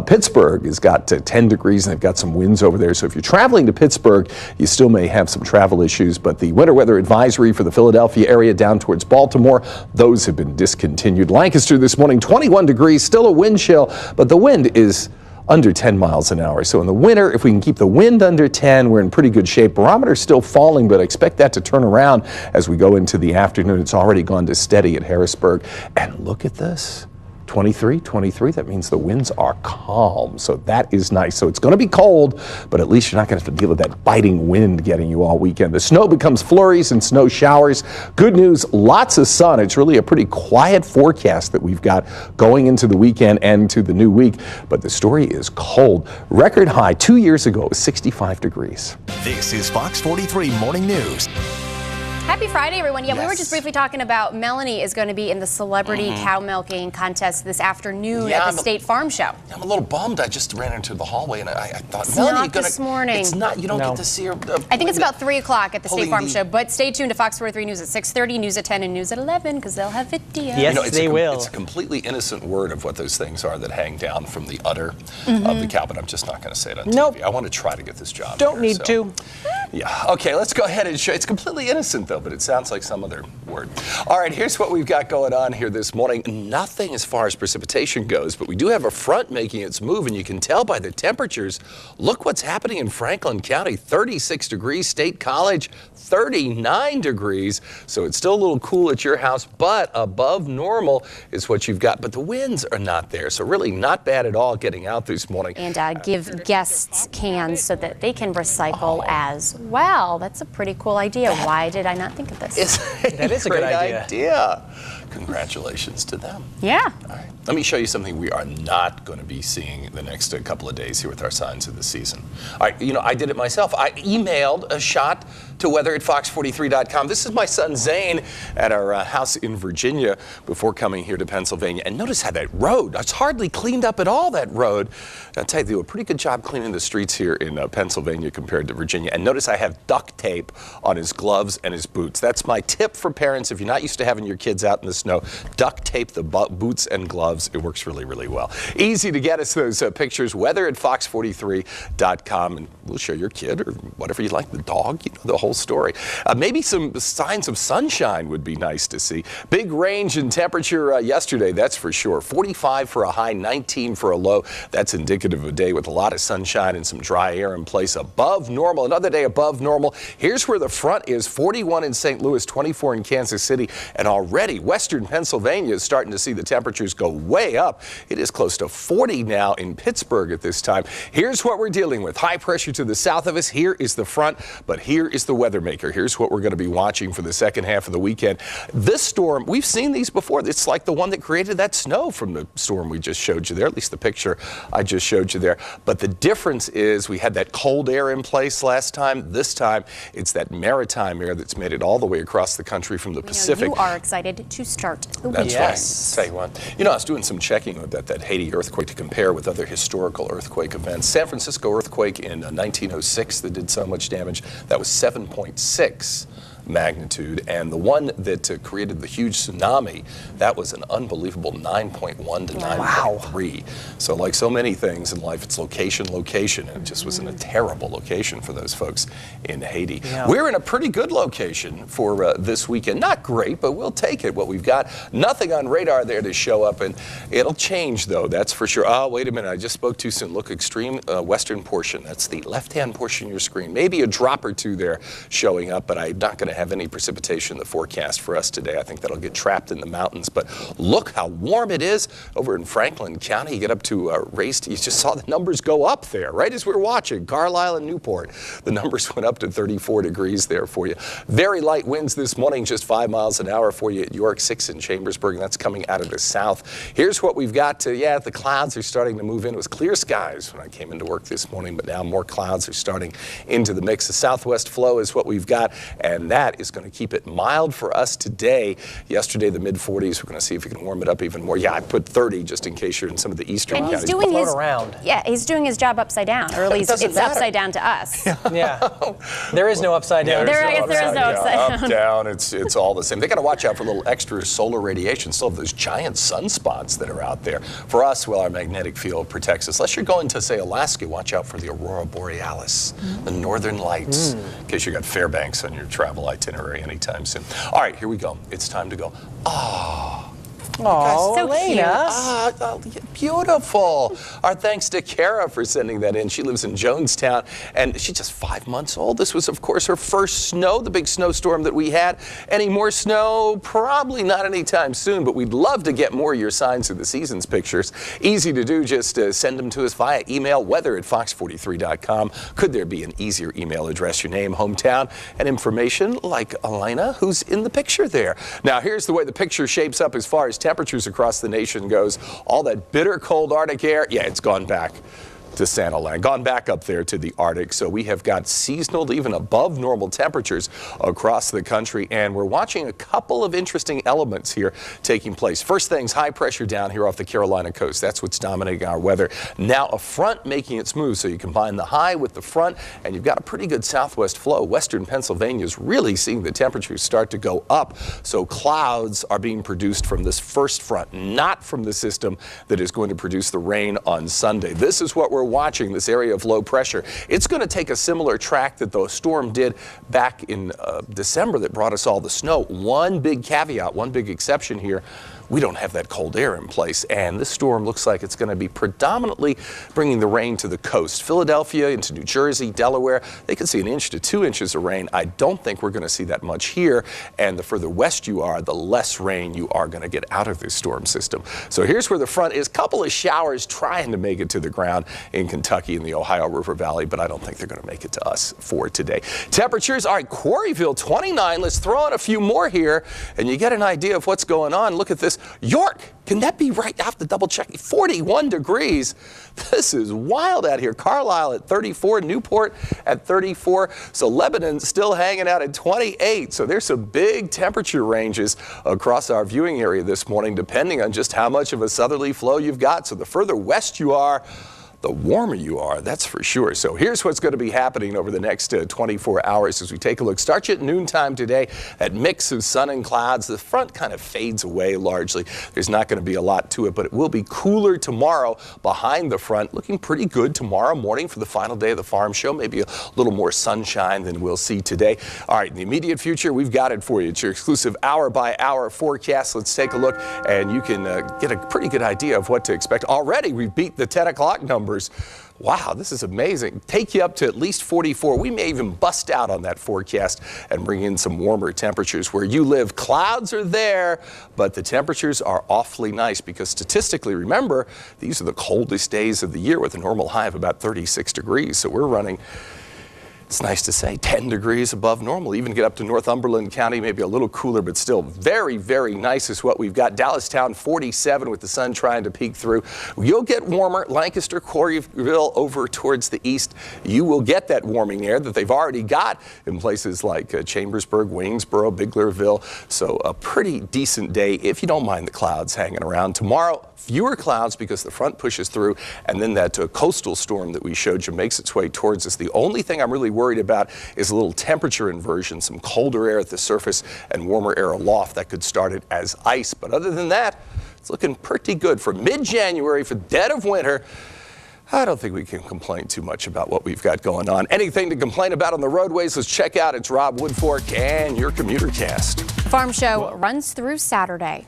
Pittsburgh has got 10 degrees and they've got some winds over there. So if you're traveling to Pittsburgh, you still may have some travel issues, but the winter weather advisory for the Philadelphia area down towards Baltimore, those have been discontinued. Lancaster this morning, 21 degrees, still a wind chill, but the wind is under 10 miles an hour. So in the winter, if we can keep the wind under 10, we're in pretty good shape. Barometer still falling, but I expect that to turn around as we go into the afternoon. It's already gone to steady at Harrisburg. And look at this. 23, that means the winds are calm, so that is nice. So it's going to be cold, but at least you're not going to have to deal with that biting wind getting you all weekend. The snow becomes flurries and snow showers. Good news, lots of sun. It's really a pretty quiet forecast that we've got going into the weekend and to the new week, but the story is cold. Record high 2 years ago, it was 65 degrees. This is Fox 43 Morning News. Happy Friday, everyone. Yeah, Yes. we were just briefly talking about Melanie is going to be in the celebrity cow milking contest this afternoon at the State Farm Show. I'm a little bummed. I just ran into the hallway and I thought, It's Melanie, not this morning. It's not. You don't get to see her. I think it's about 3 o'clock at the State pulling Farm the- Show, but stay tuned to Fox 43 News at 6:30, News at 10, and News at 11, because they'll have video. Yes, they will. It's a completely innocent word of what those things are that hang down from the udder of the cow, but I'm just not going to say it on TV. I want to try to get this job. Don't need to. Yeah. Okay, let's go ahead and show. It's completely innocent, though, but it sounds like some other word. All right, here's what we've got going on here this morning. Nothing as far as precipitation goes, but we do have a front making its move, and you can tell by the temperatures. Look what's happening in Franklin County. 36 degrees, State College, 39 degrees. So it's still a little cool at your house, but above normal is what you've got. But the winds are not there, so really not bad at all getting out this morning. And give guests cans so that they can recycle as well. That's a pretty cool idea. Why did I not think of this? That is a good idea. Congratulations to them. Yeah. All right. Let me show you something we are not going to be seeing the next couple of days here with our signs of the season. All right, I did it myself. I emailed a shot to weather at fox43.com. This is my son Zane at our house in Virginia before coming here to Pennsylvania. And notice how that road, it's hardly cleaned up at all, that road. I'll tell you, they do a pretty good job cleaning the streets here in Pennsylvania compared to Virginia. And notice I have duct tape on his gloves and his boots. That's my tip for parents. If you're not used to having your kids out in the snow, duct tape the boots and gloves. It works really, really well. Easy to get us those pictures. Weather at fox43.com, and we'll show your kid or whatever you like, the dog, the whole story. Maybe some signs of sunshine would be nice to see. Big range in temperature yesterday, that's for sure. 45 for a high, 19 for a low. That's indicative of a day with a lot of sunshine and some dry air in place. Above normal, another day above normal. Here's where the front is. 41 in St. Louis, 24 in Kansas City, and already western Pennsylvania is starting to see the temperatures go way up. It is close to 40 now in Pittsburgh at this time. Here's what we're dealing with. High pressure to the south of us. Here is the front, but here is the weather maker. Here's what we're going to be watching for the second half of the weekend. This storm, we've seen these before. It's like the one that created that snow from the storm we just showed you there, at least the picture I just showed you there. But the difference is we had that cold air in place last time. This time, it's that maritime air that's made it all the way across the country from the Pacific. You are excited to start the That's weekend. right. Tell you what, I was doing some checking about that Haiti earthquake to compare with other historical earthquake events. San Francisco earthquake in 1906 that did so much damage. That was 7.6. magnitude. And the one that created the huge tsunami, that was an unbelievable 9.1 to 9.3. So like so many things in life, it's location. And it just was in a terrible location for those folks in Haiti. Yeah. We're in a pretty good location for this weekend. Not great, but we'll take it. What we've got, nothing on radar there to show up, and it'll change though, that's for sure. Oh, wait a minute, I just spoke too soon. Look, extreme western portion. That's the left-hand portion of your screen. Maybe a drop or two there showing up, but I'm not going to have any precipitation in the forecast for us today. I think that'll get trapped in the mountains. But look how warm it is over in Franklin County. You get up to raised, you just saw the numbers go up there, right as we're watching. Carlisle and Newport, the numbers went up to 34 degrees there for you. Very light winds this morning, just 5 miles an hour for you at York, 6 in Chambersburg, and that's coming out of the south. Here's what we've got to, yeah, the clouds are starting to move in. It was clear skies when I came into work this morning, but now more clouds are starting into the mix. The southwest flow is what we've got, and that is going to keep it mild for us today. Yesterday, the mid-40s. We're going to see if we can warm it up even more. Yeah, I put 30 just in case you're in some of the eastern counties. And he's doing his, yeah, he's doing his job upside down, or at least it's upside down to us. Yeah, there is no upside down. There is no upside down. Up, down, it's all the same. They got to watch out for a little extra solar radiation. Still have those giant sunspots that are out there. For us, well, our magnetic field protects us. Unless you're going to, say, Alaska, watch out for the aurora borealis, the northern lights, in case you got Fairbanks on your travel itinerary anytime soon. All right, here we go. It's time to go. Oh, so Elena. Beautiful. Our thanks to Kara for sending that in. She lives in Jonestown, and she's just 5 months old. This was, of course, her first snow, the big snowstorm that we had. Any more snow? Probably not anytime soon, but we'd love to get more of your signs of the seasons pictures. Easy to do. Just send them to us via email, weather@fox43.com. Could there be an easier email address? Your name, hometown, and information like Elena, who's in the picture there. Now, here's the way the picture shapes up as far as temperatures across the nation goes. All that bitter cold Arctic air, yeah, it's gone back to Santa Land, gone back up there to the Arctic. So we have got seasonal to even above normal temperatures across the country, and we're watching a couple of interesting elements here taking place. First things, high pressure down here off the Carolina coast. That's what's dominating our weather. Now a front making its move, so you combine the high with the front, and you've got a pretty good southwest flow. Western Pennsylvania is really seeing the temperatures start to go up, so clouds are being produced from this first front, not from the system that is going to produce the rain on Sunday. This is what we're watching, this area of low pressure. It's going to take a similar track that the storm did back in December that brought us all the snow. One big caveat, one big exception here. We don't have that cold air in place, and this storm looks like it's going to be predominantly bringing the rain to the coast. Philadelphia into New Jersey, Delaware, they could see 1 inch to 2 inches of rain. I don't think we're going to see that much here, and the further west you are, the less rain you are going to get out of this storm system. So here's where the front is. Couple of showers trying to make it to the ground in Kentucky and the Ohio River Valley, but I don't think they're going to make it to us for today. Temperatures, all right, Quarryville 29. Let's throw in a few more here, and you get an idea of what's going on. Look at this. York, can that be right? I have to double check. 41 degrees. This is wild out here. Carlisle at 34, Newport at 34. So Lebanon's still hanging out at 28. So there's some big temperature ranges across our viewing area this morning, depending on just how much of a southerly flow you've got. So the further west you are, the warmer you are, that's for sure. So here's what's going to be happening over the next 24 hours as we take a look. Starts at noontime today, that mix of sun and clouds. The front kind of fades away largely. There's not going to be a lot to it, but it will be cooler tomorrow behind the front. Looking pretty good tomorrow morning for the final day of the farm show. Maybe a little more sunshine than we'll see today. All right, in the immediate future, we've got it for you. It's your exclusive hour-by-hour forecast. Let's take a look, and you can get a pretty good idea of what to expect. Already, we've beat the 10 o'clock number. Wow, this is amazing. Take you up to at least 44. We may even bust out on that forecast and bring in some warmer temperatures. Where you live, clouds are there, but the temperatures are awfully nice because statistically, remember, these are the coldest days of the year with a normal high of about 36 degrees. So we're running, it's nice to say, 10 degrees above normal. Even get up to Northumberland County, maybe a little cooler, but still very, very nice is what we've got. Dallastown, 47 with the sun trying to peek through. You'll get warmer. Lancaster, Quarryville over towards the east. You will get that warming air that they've already got in places like Chambersburg, Waynesboro, Biglerville. So a pretty decent day if you don't mind the clouds hanging around. Tomorrow, Fewer clouds because the front pushes through, and then that coastal storm that we showed you makes its way towards us. The only thing I'm really worried about is a little temperature inversion, some colder air at the surface and warmer air aloft that could start it as ice. But other than that, it's looking pretty good for mid-January, for dead of winter. I don't think we can complain too much about what we've got going on. Anything to complain about on the roadways, let's check out. It's Rob Woodfork and your Commuter Cast. The Farm Show runs through Saturday.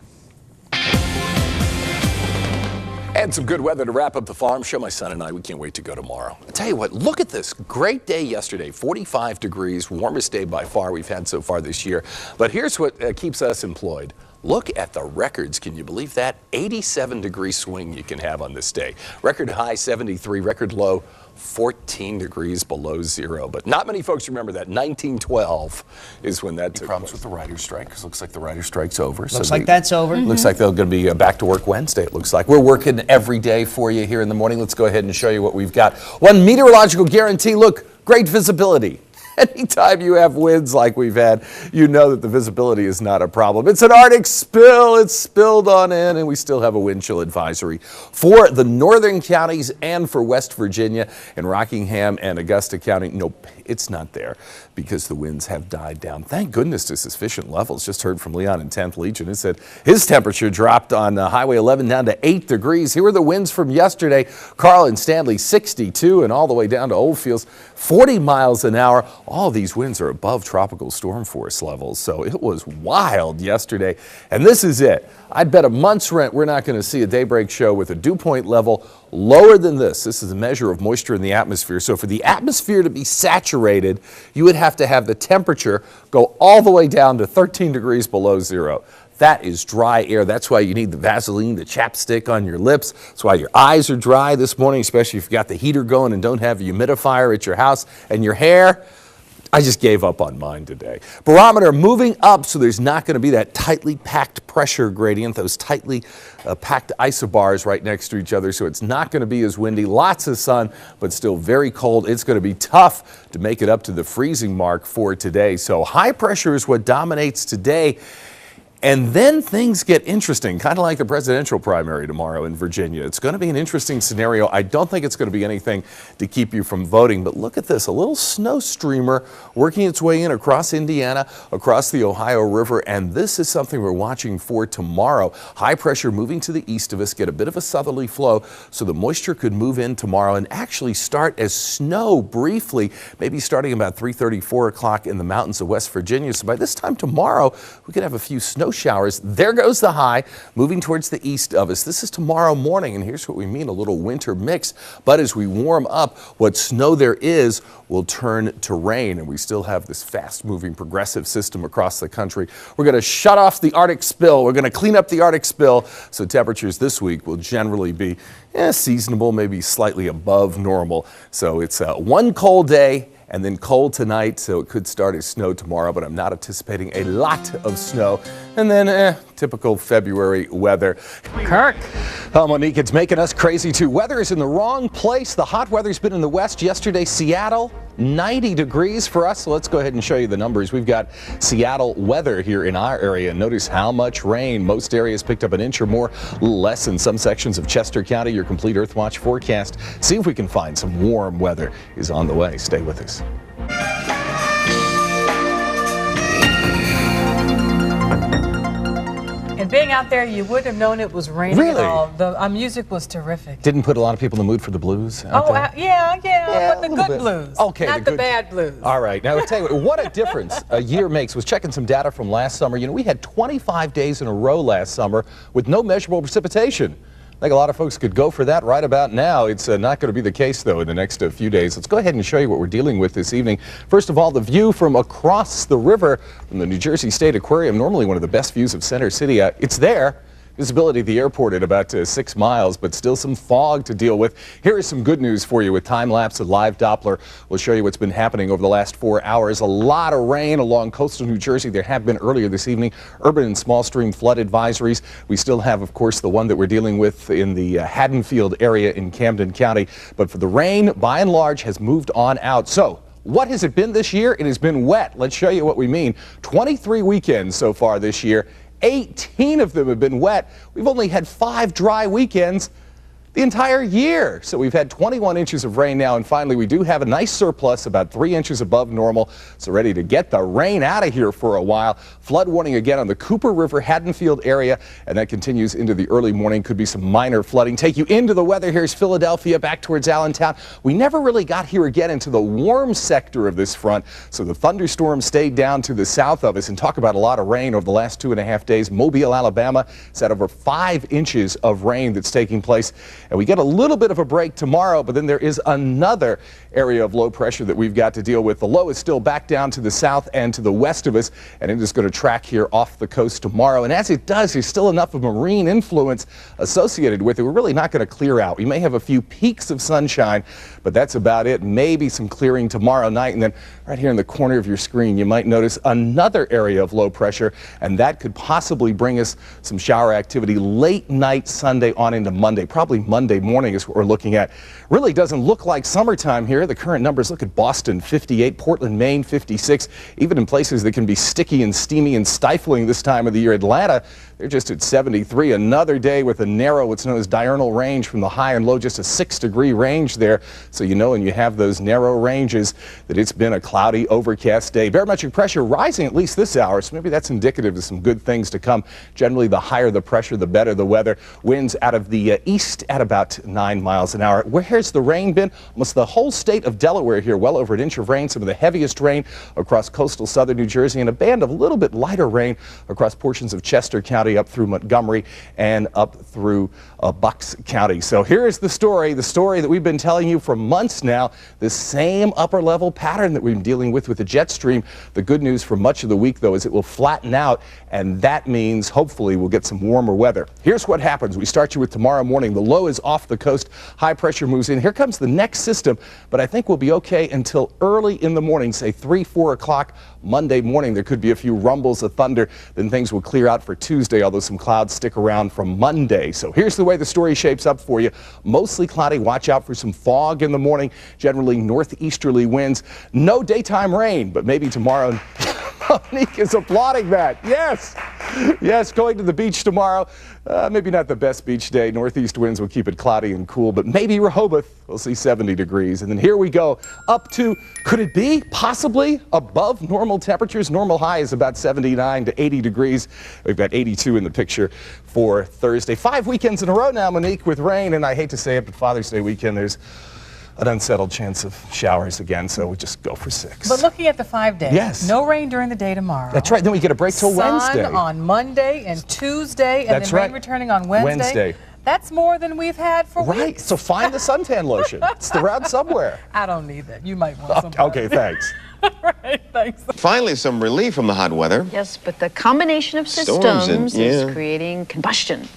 And some good weather to wrap up the Farm Show. My son and I, we can't wait to go tomorrow. I tell you what, look at this. Great day yesterday, 45 degrees, warmest day by far we've had so far this year. But here's what keeps us employed. Look at the records. Can you believe that? 87-degree swing you can have on this day. Record high 73, record low 14 degrees below zero. But not many folks remember that. 1912 is when that took problems with the writer's strike, because it looks like the writer's strike's over. Looks like that's over. Looks like they're going to be back to work Wednesday, it looks like. We're working every day for you here in the morning. Let's go ahead and show you what we've got. One meteorological guarantee. Look, great visibility. Anytime you have winds like we've had, you know that the visibility is not a problem. It's an Arctic spill. It's spilled on in, and we still have a wind chill advisory for the northern counties and for West Virginia and Rockingham and Augusta County. Nope, it's not there because the winds have died down. Thank goodness to sufficient levels. Just heard from Leon in 10th Legion. He said his temperature dropped on Highway 11 down to 8 degrees. Here were the winds from yesterday. Carl and Stanley 62 and all the way down to Oldfields 40 miles an hour. All these winds are above tropical storm force levels, so it was wild yesterday. And this is it. I'd bet a month's rent we're not going to see a daybreak show with a dew point level lower than this. This is a measure of moisture in the atmosphere. So for the atmosphere to be saturated, you would have to have the temperature go all the way down to 13 degrees below zero. That is dry air. That's why you need the Vaseline, the chapstick on your lips. That's why your eyes are dry this morning, especially if you've got the heater going and don't have a humidifier at your house. And your hair, I just gave up on mine today. Barometer moving up, so there's not going to be that tightly packed pressure gradient, those tightly packed isobars right next to each other, so it's not going to be as windy. Lots of sun, but still very cold. It's going to be tough to make it up to the freezing mark for today. So high pressure is what dominates today. And then things get interesting, kind of like the presidential primary tomorrow in Virginia. It's going to be an interesting scenario. I don't think it's going to be anything to keep you from voting, but look at this, a little snow streamer working its way in across Indiana, across the Ohio River, and this is something we're watching for tomorrow. High pressure moving to the east of us, get a bit of a southerly flow, so the moisture could move in tomorrow and actually start as snow briefly, maybe starting about 3:30, 4 o'clock in the mountains of West Virginia. So by this time tomorrow, we could have a few snow showers. There goes the high, moving towards the east of us. This is tomorrow morning, and here's what we mean, a little winter mix. But as we warm up, what snow there is will turn to rain, and we still have this fast-moving progressive system across the country. We're going to shut off the Arctic spill. We're going to clean up the Arctic spill, so temperatures this week will generally be seasonable, maybe slightly above normal. So it's one cold day, and then cold tonight, so it could start as snow tomorrow, but I'm not anticipating a lot of snow. And then typical February weather. Kirk. Oh, Monique, it's making us crazy too. Weather is in the wrong place. The hot weather's been in the west. Yesterday, Seattle, 90 degrees for us. So let's go ahead and show you the numbers. We've got Seattle weather here in our area. Notice how much rain. Most areas picked up an inch or more, a little less in some sections of Chester County. Your complete Earthwatch forecast. See if we can find some warm weather is on the way. Stay with us. And being out there, you wouldn't have known it was raining at all. The music was terrific. Didn't put a lot of people in the mood for the blues out there? Yeah, but the good blues. Okay, not the bad blues. All right, now I'll tell you what a difference a year makes. Was checking some data from last summer. You know, we had 25 days in a row last summer with no measurable precipitation. I think a lot of folks could go for that right about now. It's not going to be the case, though, in the next few days. Let's go ahead and show you what we're dealing with this evening. First of all, the view from across the river from the New Jersey State Aquarium, normally one of the best views of Center City. It's there. Visibility of the airport at about 6 miles, but still some fog to deal with. Here is some good news for you with time-lapse and live Doppler. We'll show you what's been happening over the last 4 hours. A lot of rain along coastal New Jersey. There have been earlier this evening urban and small stream flood advisories. We still have, of course, the one that we're dealing with in the Haddonfield area in Camden County. But for the rain, by and large, has moved on out. So what has it been this year? It has been wet. Let's show you what we mean. 23 weekends so far this year. 18 of them have been wet. We've only had 5 dry weekends the entire year. So we've had 21 inches of rain now, and finally we do have a nice surplus, about 3 inches above normal. So ready to get the rain out of here for a while. Flood warning again on the Cooper River, Haddonfield area, and that continues into the early morning. Could be some minor flooding. Take you into the weather. Here's Philadelphia, back towards Allentown. We never really got here again into the warm sector of this front, so the thunderstorm stayed down to the south of us. And talk about a lot of rain over the last 2.5 days. Mobile, Alabama, it's had over 5 inches of rain that's taking place. And we get a little bit of a break tomorrow, but then there is another area of low pressure that we've got to deal with. The low is still back down to the south and to the west of us, and it is going to track here off the coast tomorrow. And as it does, there's still enough of marine influence associated with it. We're really not going to clear out. We may have a few peaks of sunshine, but that's about it. Maybe some clearing tomorrow night. And then right here in the corner of your screen, you might notice another area of low pressure, and that could possibly bring us some shower activity late night Sunday on into Monday. Probably Monday morning is what we're looking at. Really doesn't look like summertime here. The current numbers, look at Boston, 58, Portland, Maine, 56. Even in places that can be sticky and steamy and stifling this time of the year, Atlanta, they're just at 73. Another day with a narrow, what's known as diurnal range from the high and low, just a 6-degree range there. So you know, when you have those narrow ranges, that it's been a cloudy, overcast day. Barometric pressure rising at least this hour, so maybe that's indicative of some good things to come. Generally, the higher the pressure, the better the weather. Winds out of the east at about 9 miles an hour. Where's the rain been? Almost the whole state of Delaware here, well over an inch of rain. Some of the heaviest rain across coastal southern New Jersey, and a band of a little bit lighter rain across portions of Chester County up through Montgomery and up through Bucks County. So here is the story that we've been telling you for months now, the same upper level pattern that we've been dealing with the jet stream. The good news for much of the week, though, is it will flatten out, and that means hopefully we'll get some warmer weather. Here's what happens. We start you with tomorrow morning. The low is off the coast. High pressure moves in. Here comes the next system, but I think we'll be okay until early in the morning, say 3, 4 o'clock Monday morning. There could be a few rumbles of thunder. Then things will clear out for Tuesday, although some clouds stick around from Monday. So here's the way the story shapes up for you. Mostly cloudy. Watch out for some fog in the morning. Generally northeasterly winds. No daytime rain, but maybe tomorrow. Monique is applauding that. Yes. Yes, going to the beach tomorrow. Maybe not the best beach day. Northeast winds will keep it cloudy and cool, but maybe Rehoboth will see 70 degrees. And then here we go up to, could it be possibly above normal temperatures? Normal high is about 79 to 80 degrees. We've got 82 in the picture for Thursday. 5 weekends in a row now, Monique, with rain. And I hate to say it, but Father's Day weekend, there's an unsettled chance of showers again, so we just go for 6. But looking at the 5 days, yes, no rain during the day tomorrow. That's right. Then we get a break till Wednesday. Sun on Monday and Tuesday, and that's then rain right, returning on Wednesday. That's more than we've had for weeks. Right. So find the suntan lotion. It's around somewhere. I don't need that. You might want some. Okay, thanks. Right, thanks. Finally, some relief from the hot weather. Yes, but the combination of systems is creating combustion.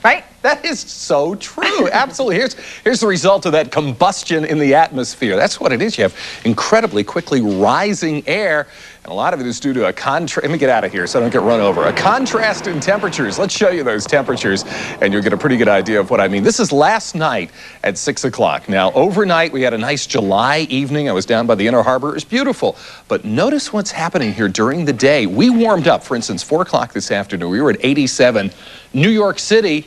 Right? That is so true. Absolutely. Here's the result of that combustion in the atmosphere. That's what it is. You have incredibly quickly rising air, and a lot of it is due to a contrast. Let me get out of here so I don't get run over. A contrast in temperatures. Let's show you those temperatures, and you'll get a pretty good idea of what I mean. This is last night at 6 o'clock. Now, overnight, we had a nice July evening. I was down by the Inner Harbor. It was beautiful. But notice what's happening here during the day. We warmed up, for instance, 4 o'clock this afternoon. We were at 87. New York City,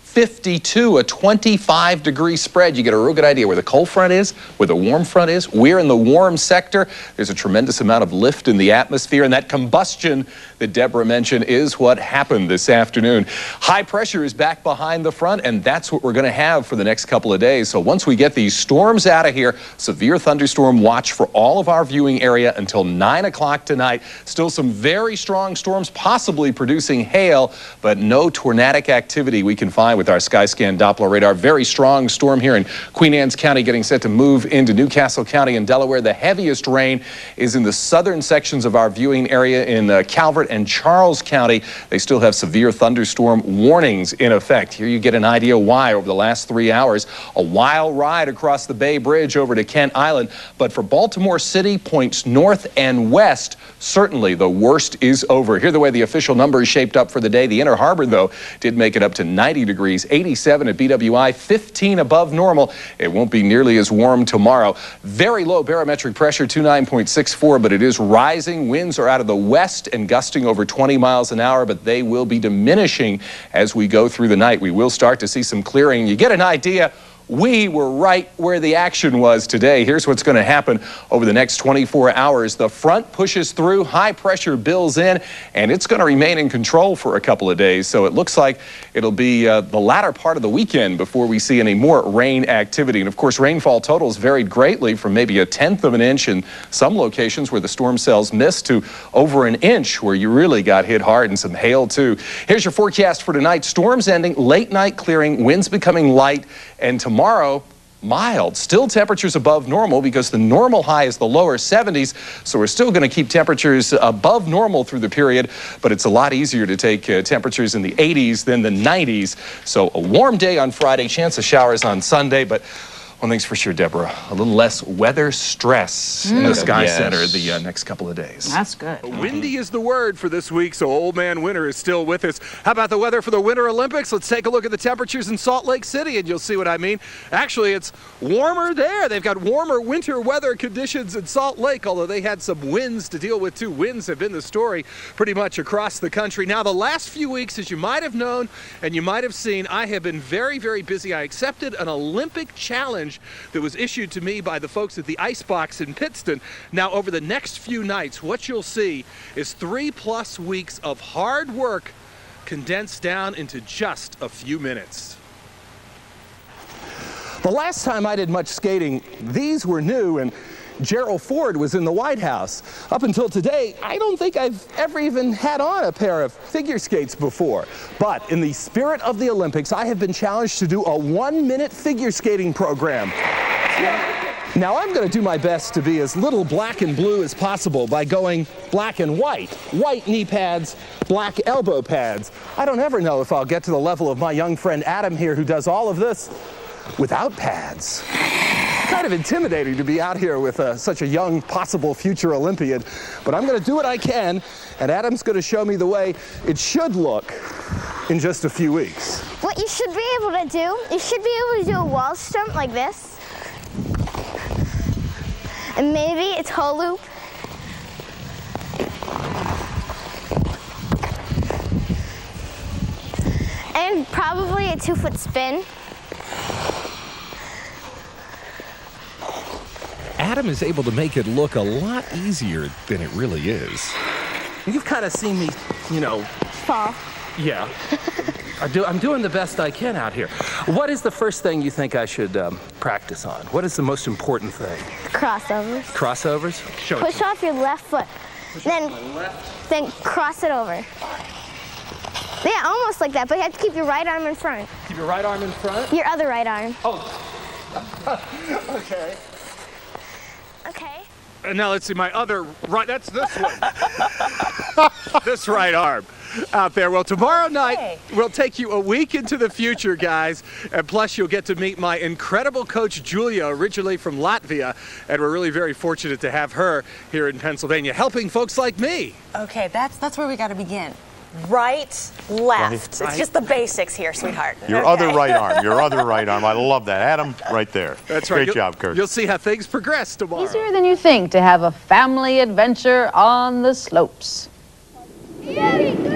52, a 25-degree spread. You get a real good idea where the cold front is, where the warm front is. We're in the warm sector. There's a tremendous amount of lift in the atmosphere, and that combustion that Deborah mentioned is what happened this afternoon. High pressure is back behind the front, and that's what we're going to have for the next couple of days. So once we get these storms out of here, severe thunderstorm watch for all of our viewing area until 9 o'clock tonight. Still some very strong storms, possibly producing hail, but no tornadic activity we can find with our Skyscan Doppler radar. Very strong storm here in Queen Anne's County getting set to move into Newcastle County in Delaware. The heaviest rain is in the southern sections of our viewing area in Calvert and Charles County. They still have severe thunderstorm warnings in effect. Here you get an idea why over the last 3 hours. A wild ride across the Bay Bridge over to Kent Island. But for Baltimore City, points north and west, certainly the worst is over. Here the way the official number is shaped up for the day. The Inner Harbor, though, did make it up to 90 degrees degrees, 87 at BWI, 15 above normal. It won't be nearly as warm tomorrow. Very low barometric pressure, 29.64, but it is rising. Winds are out of the west and gusting over 20 miles an hour, but they will be diminishing as we go through the night. We will start to see some clearing. You get an idea. We were right where the action was today. Here's what's going to happen over the next 24 hours. The front pushes through, high pressure builds in, and it's going to remain in control for a couple of days. So it looks like it'll be the latter part of the weekend before we see any more rain activity. And of course, rainfall totals varied greatly from maybe 1/10 of an inch in some locations where the storm cells missed to over an inch where you really got hit hard, and some hail too. Here's your forecast for tonight. Storms ending, late night clearing, winds becoming light, and tomorrow, mild. Still temperatures above normal because the normal high is the lower 70s, so we're still going to keep temperatures above normal through the period, but it's a lot easier to take temperatures in the 80s than the 90s. So a warm day on Friday, chance of showers on Sunday, but one thing's for sure, Deborah, a little less weather stress in the Sky Center the next couple of days. That's good. Windy is the word for this week, so Old Man Winter is still with us. How about the weather for the Winter Olympics? Let's take a look at the temperatures in Salt Lake City, and you'll see what I mean. Actually, it's warmer there. They've got warmer winter weather conditions in Salt Lake, although they had some winds to deal with, too. Winds have been the story pretty much across the country. Now, the last few weeks, as you might have known and you might have seen, I have been very, very busy. I accepted an Olympic challenge that was issued to me by the folks at the Icebox in Pittston. Now, over the next few nights, what you'll see is 3+ weeks of hard work condensed down into just a few minutes. The last time I did much skating, these were new, and Gerald Ford was in the White House. Up until today, I don't think I've ever even had on a pair of figure skates before. But in the spirit of the Olympics, I have been challenged to do a 1-minute figure skating program. Now, I'm going to do my best to be as little black and blue as possible by going black and white. White knee pads, black elbow pads. I don't ever know if I'll get to the level of my young friend Adam here, who does all of this without pads. Kind of intimidating to be out here with such a young, possible future Olympian, but I'm going to do what I can, and Adam's going to show me the way it should look in just a few weeks. What you should be able to do, you should be able to do a wall stump like this, and maybe a toe loop. And probably a 2-foot spin. Adam is able to make it look a lot easier than it really is. You've kind of seen me, you know. Fall. Yeah. I'm doing the best I can out here. What is the first thing you think I should practice on? What is the most important thing? Crossovers. Crossovers? Show it Push to me. off your left foot. Then cross it over. Yeah, almost like that, but you have to keep your right arm in front. Keep your right arm in front? Your other right arm. Oh. Okay. Okay. And now let's see my other right, that's this one. This right arm out there. Well, tomorrow night we'll take you a week into the future, guys, and plus you'll get to meet my incredible coach Julia, originally from Latvia, and we're really very fortunate to have her here in Pennsylvania helping folks like me. Okay, that's where we got to begin. Right, left. It's just the basics here, sweetheart. Your other right arm. Your other right arm. I love that. Adam, right there. That's right. Great job, Kirk. You'll see how things progress tomorrow. Easier than you think to have a family adventure on the slopes.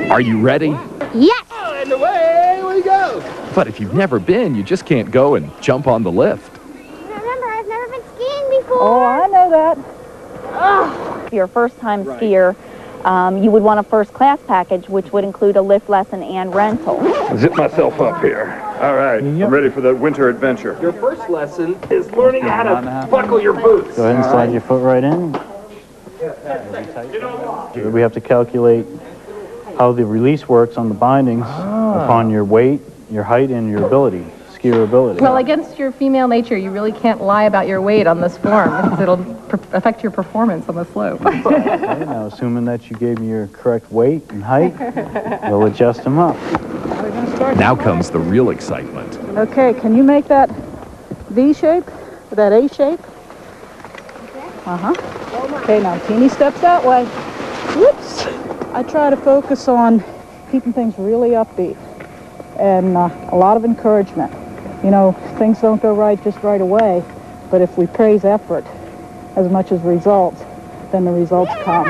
Are you ready? Yes. Oh, and away we go. But if you've never been, you just can't go and jump on the lift. Remember, I've never been skiing before. Oh, I know that. If you're a first-time skier, you would want a first-class package, which would include a lift lesson and rental. Zip myself up here. All right, I'm ready for the winter adventure. Your first lesson is learning how to buckle your boots. Go ahead and slide your foot right in. We have to calculate how the release works on the bindings upon your weight, your height, and your ability, skier ability. Well, against your female nature, you really can't lie about your weight on this form because it'll affect your performance on the slope. Okay, now, assuming that you gave me your correct weight and height, we'll adjust them up. Now comes the real excitement. Okay, can you make that V shape, or that A shape? Okay, now teeny steps that way. Whoops! I try to focus on keeping things really upbeat. and a lot of encouragement. You know, things don't go right just right away, but if we praise effort as much as results, then the results come.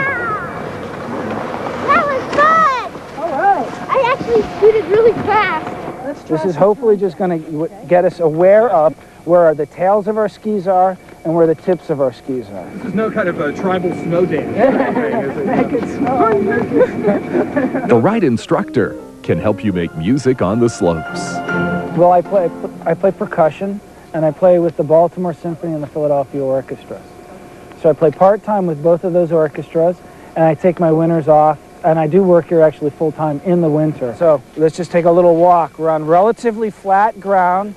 That was fun! All right. I actually scooted really fast. This is hopefully just going to get us aware of where the tails of our skis are and where the tips of our skis are. This is no kind of a tribal snow dance. The right instructor can help you make music on the slopes. Well, I play percussion, and I play with the Baltimore Symphony and the Philadelphia Orchestra. So I play part-time with both of those orchestras, and I take my winters off, and I do work here actually full-time in the winter. So let's just take a little walk. We're on relatively flat ground,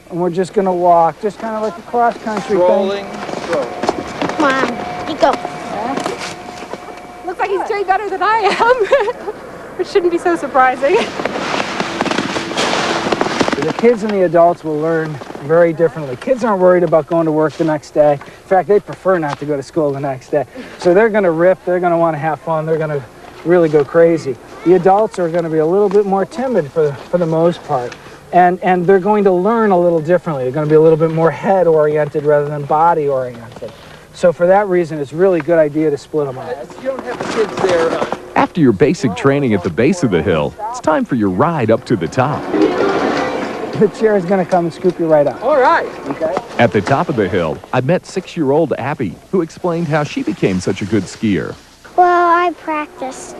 and we're just going to walk, just kind of like a cross-country thing. Rolling. Come on, you go. Looks like he's doing better than I am, which shouldn't be so surprising. The kids and the adults will learn very differently. Kids aren't worried about going to work the next day. In fact, they prefer not to go to school the next day. So they're going to rip, they're going to want to have fun, they're going to really go crazy. The adults are going to be a little bit more timid for the most part. And they're going to learn a little differently. They're going to be a little bit more head-oriented rather than body-oriented. So for that reason, it's really a good idea to split them up. You don't have the kids there. After your basic training at the base of the hill, it's time for your ride up to the top. The chair is going to come and scoop you right up. All right. Okay. At the top of the hill, I met 6-year-old Abby, who explained how she became such a good skier. Well, I practiced.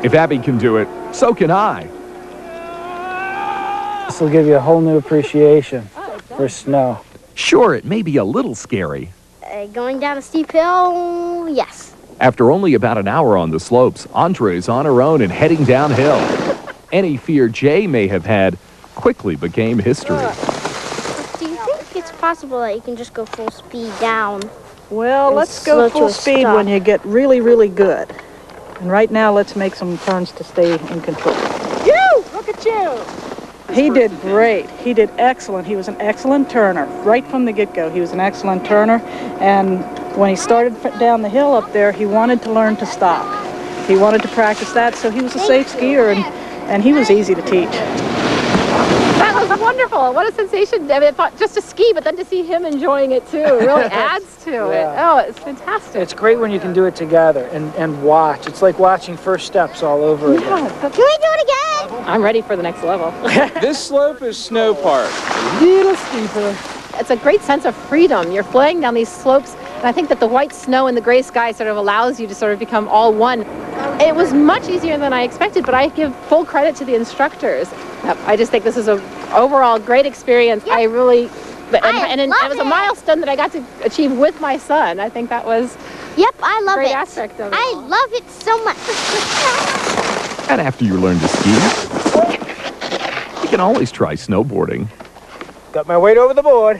If Abby can do it, so can I. This will give you a whole new appreciation for snow. Sure, it may be a little scary. Going down a steep hill, yes. After only about an hour on the slopes, Andrea is on her own and heading downhill. Any fear Jay may have had quickly became history. Do you think it's possible that you can just go full speed down? Well, let's go full speed when you get really, really good. And right now, let's make some turns to stay in control. You! Look at you! He did great. He did excellent. He was an excellent turner. Right from the get-go, he was an excellent turner. And when he started down the hill up there, he wanted to learn to stop. He wanted to practice that, so he was a safe skier, and he was easy to teach. That was wonderful. What a sensation. I mean, just to ski, but then to see him enjoying it too really adds to it. Oh, it's fantastic. It's great when you can do it together and watch. It's like watching first steps all over again. Can we do it again? I'm ready for the next level. This slope is Snow Park. A little steeper. It's a great sense of freedom. You're flying down these slopes, and I think that the white snow and the gray sky sort of allows you to sort of become all one. It was much easier than I expected, but I give full credit to the instructors. I just think this is an overall great experience. Yep. I really, and it love was a milestone that I got to achieve with my son. I think that was I love a great it. aspect of it. I love it so much. And after you learn to ski, you can always try snowboarding. Got my weight over the board.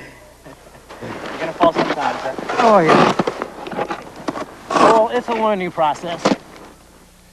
You're gonna fall sometimes, huh? Oh, yeah. Well, it's a learning process.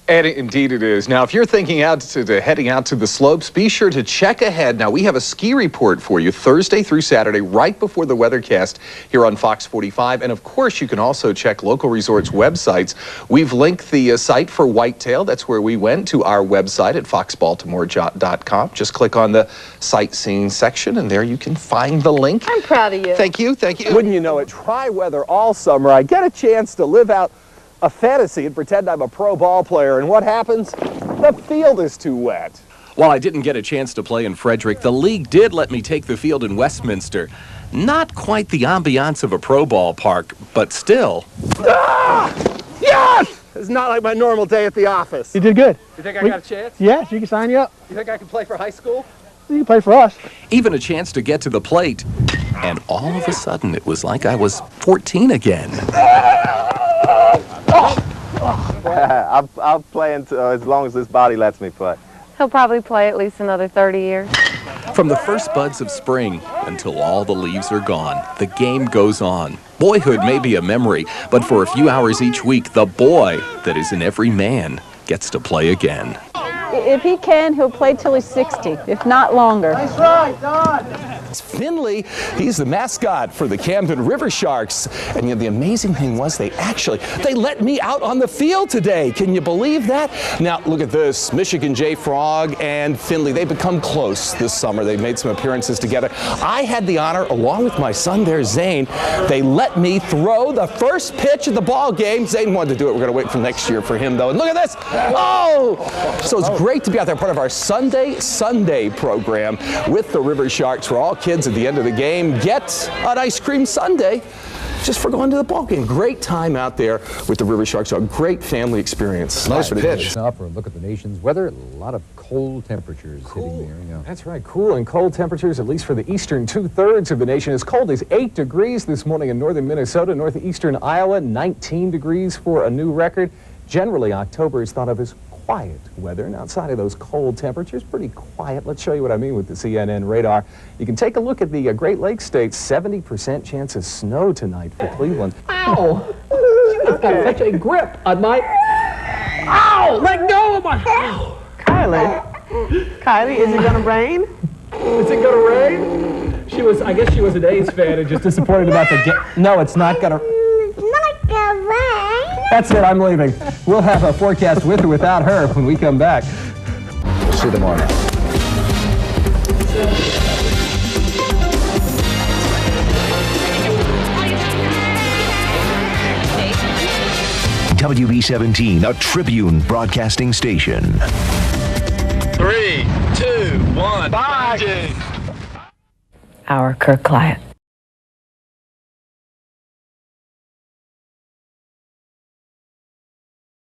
And indeed it is. Now, if you're thinking heading out to the slopes, be sure to check ahead. Now, we have a ski report for you Thursday through Saturday, right before the weathercast here on Fox 45. And of course, you can also check local resorts' websites. We've linked the site for Whitetail. That's where we went, to our website at foxbaltimore.com. Just click on the sightseeing section, and there you can find the link. I'm proud of you. Thank you. Thank you. Wouldn't you know it, tri-weather all summer. I get a chance to live out a fantasy and pretend I'm a pro ball player, and what happens? The field is too wet. While I didn't get a chance to play in Frederick, the league did let me take the field in Westminster. Not quite the ambiance of a pro ball park, but still. Ah! Yes! It's not like my normal day at the office. You did good. You think I got a chance? Yes, you can sign you up. You think I can play for high school? You can play for us. Even a chance to get to the plate. And all of a sudden, it was like I was 14 again. I'll play as long as this body lets me play. He'll probably play at least another 30 years. From the first buds of spring until all the leaves are gone, the game goes on. Boyhood may be a memory, but for a few hours each week, the boy that is in every man gets to play again. If he can, he'll play till he's 60, if not longer. Nice ride, Don. Finley, he's the mascot for the Camden River Sharks. And you know, the amazing thing was they let me out on the field today. Can you believe that? Now, look at this. Michigan J Frog and Finley, they've become close this summer. They've made some appearances together. I had the honor, along with my son there, Zane, they let me throw the first pitch of the ball game. Zane wanted to do it. We're going to wait for next year for him, though. And look at this. Oh! So it's great to be out there, part of our Sunday program with the River Sharks, where all kids at the end of the game get an ice cream sundae just for going to the ball game. Great time out there with the River Sharks. A great family experience. Nice pitch. Now for a look at the nation's weather. A lot of cold temperatures hitting there. Yeah. That's right. Cool and cold temperatures, at least for the eastern two-thirds of the nation. As cold as 8 degrees this morning in northern Minnesota, northeastern Iowa, 19 degrees for a new record. Generally, October is thought of as quiet weather, and outside of those cold temperatures, pretty quiet. Let's show you what I mean with the CNN radar. You can take a look at the Great Lakes states. 70% chance of snow tonight for Cleveland. Ow! I've got such a grip on my... Ow! Let go of my... Kylie, is it gonna rain? Is it gonna rain? I guess she was an A's fan and just disappointed about the game. No, it's not gonna... That's it, I'm leaving. We'll have a forecast with or without her when we come back. We'll see you tomorrow night. WB17, a Tribune broadcasting station. 3, 2, 1, bye. Our Kirk Clyatt.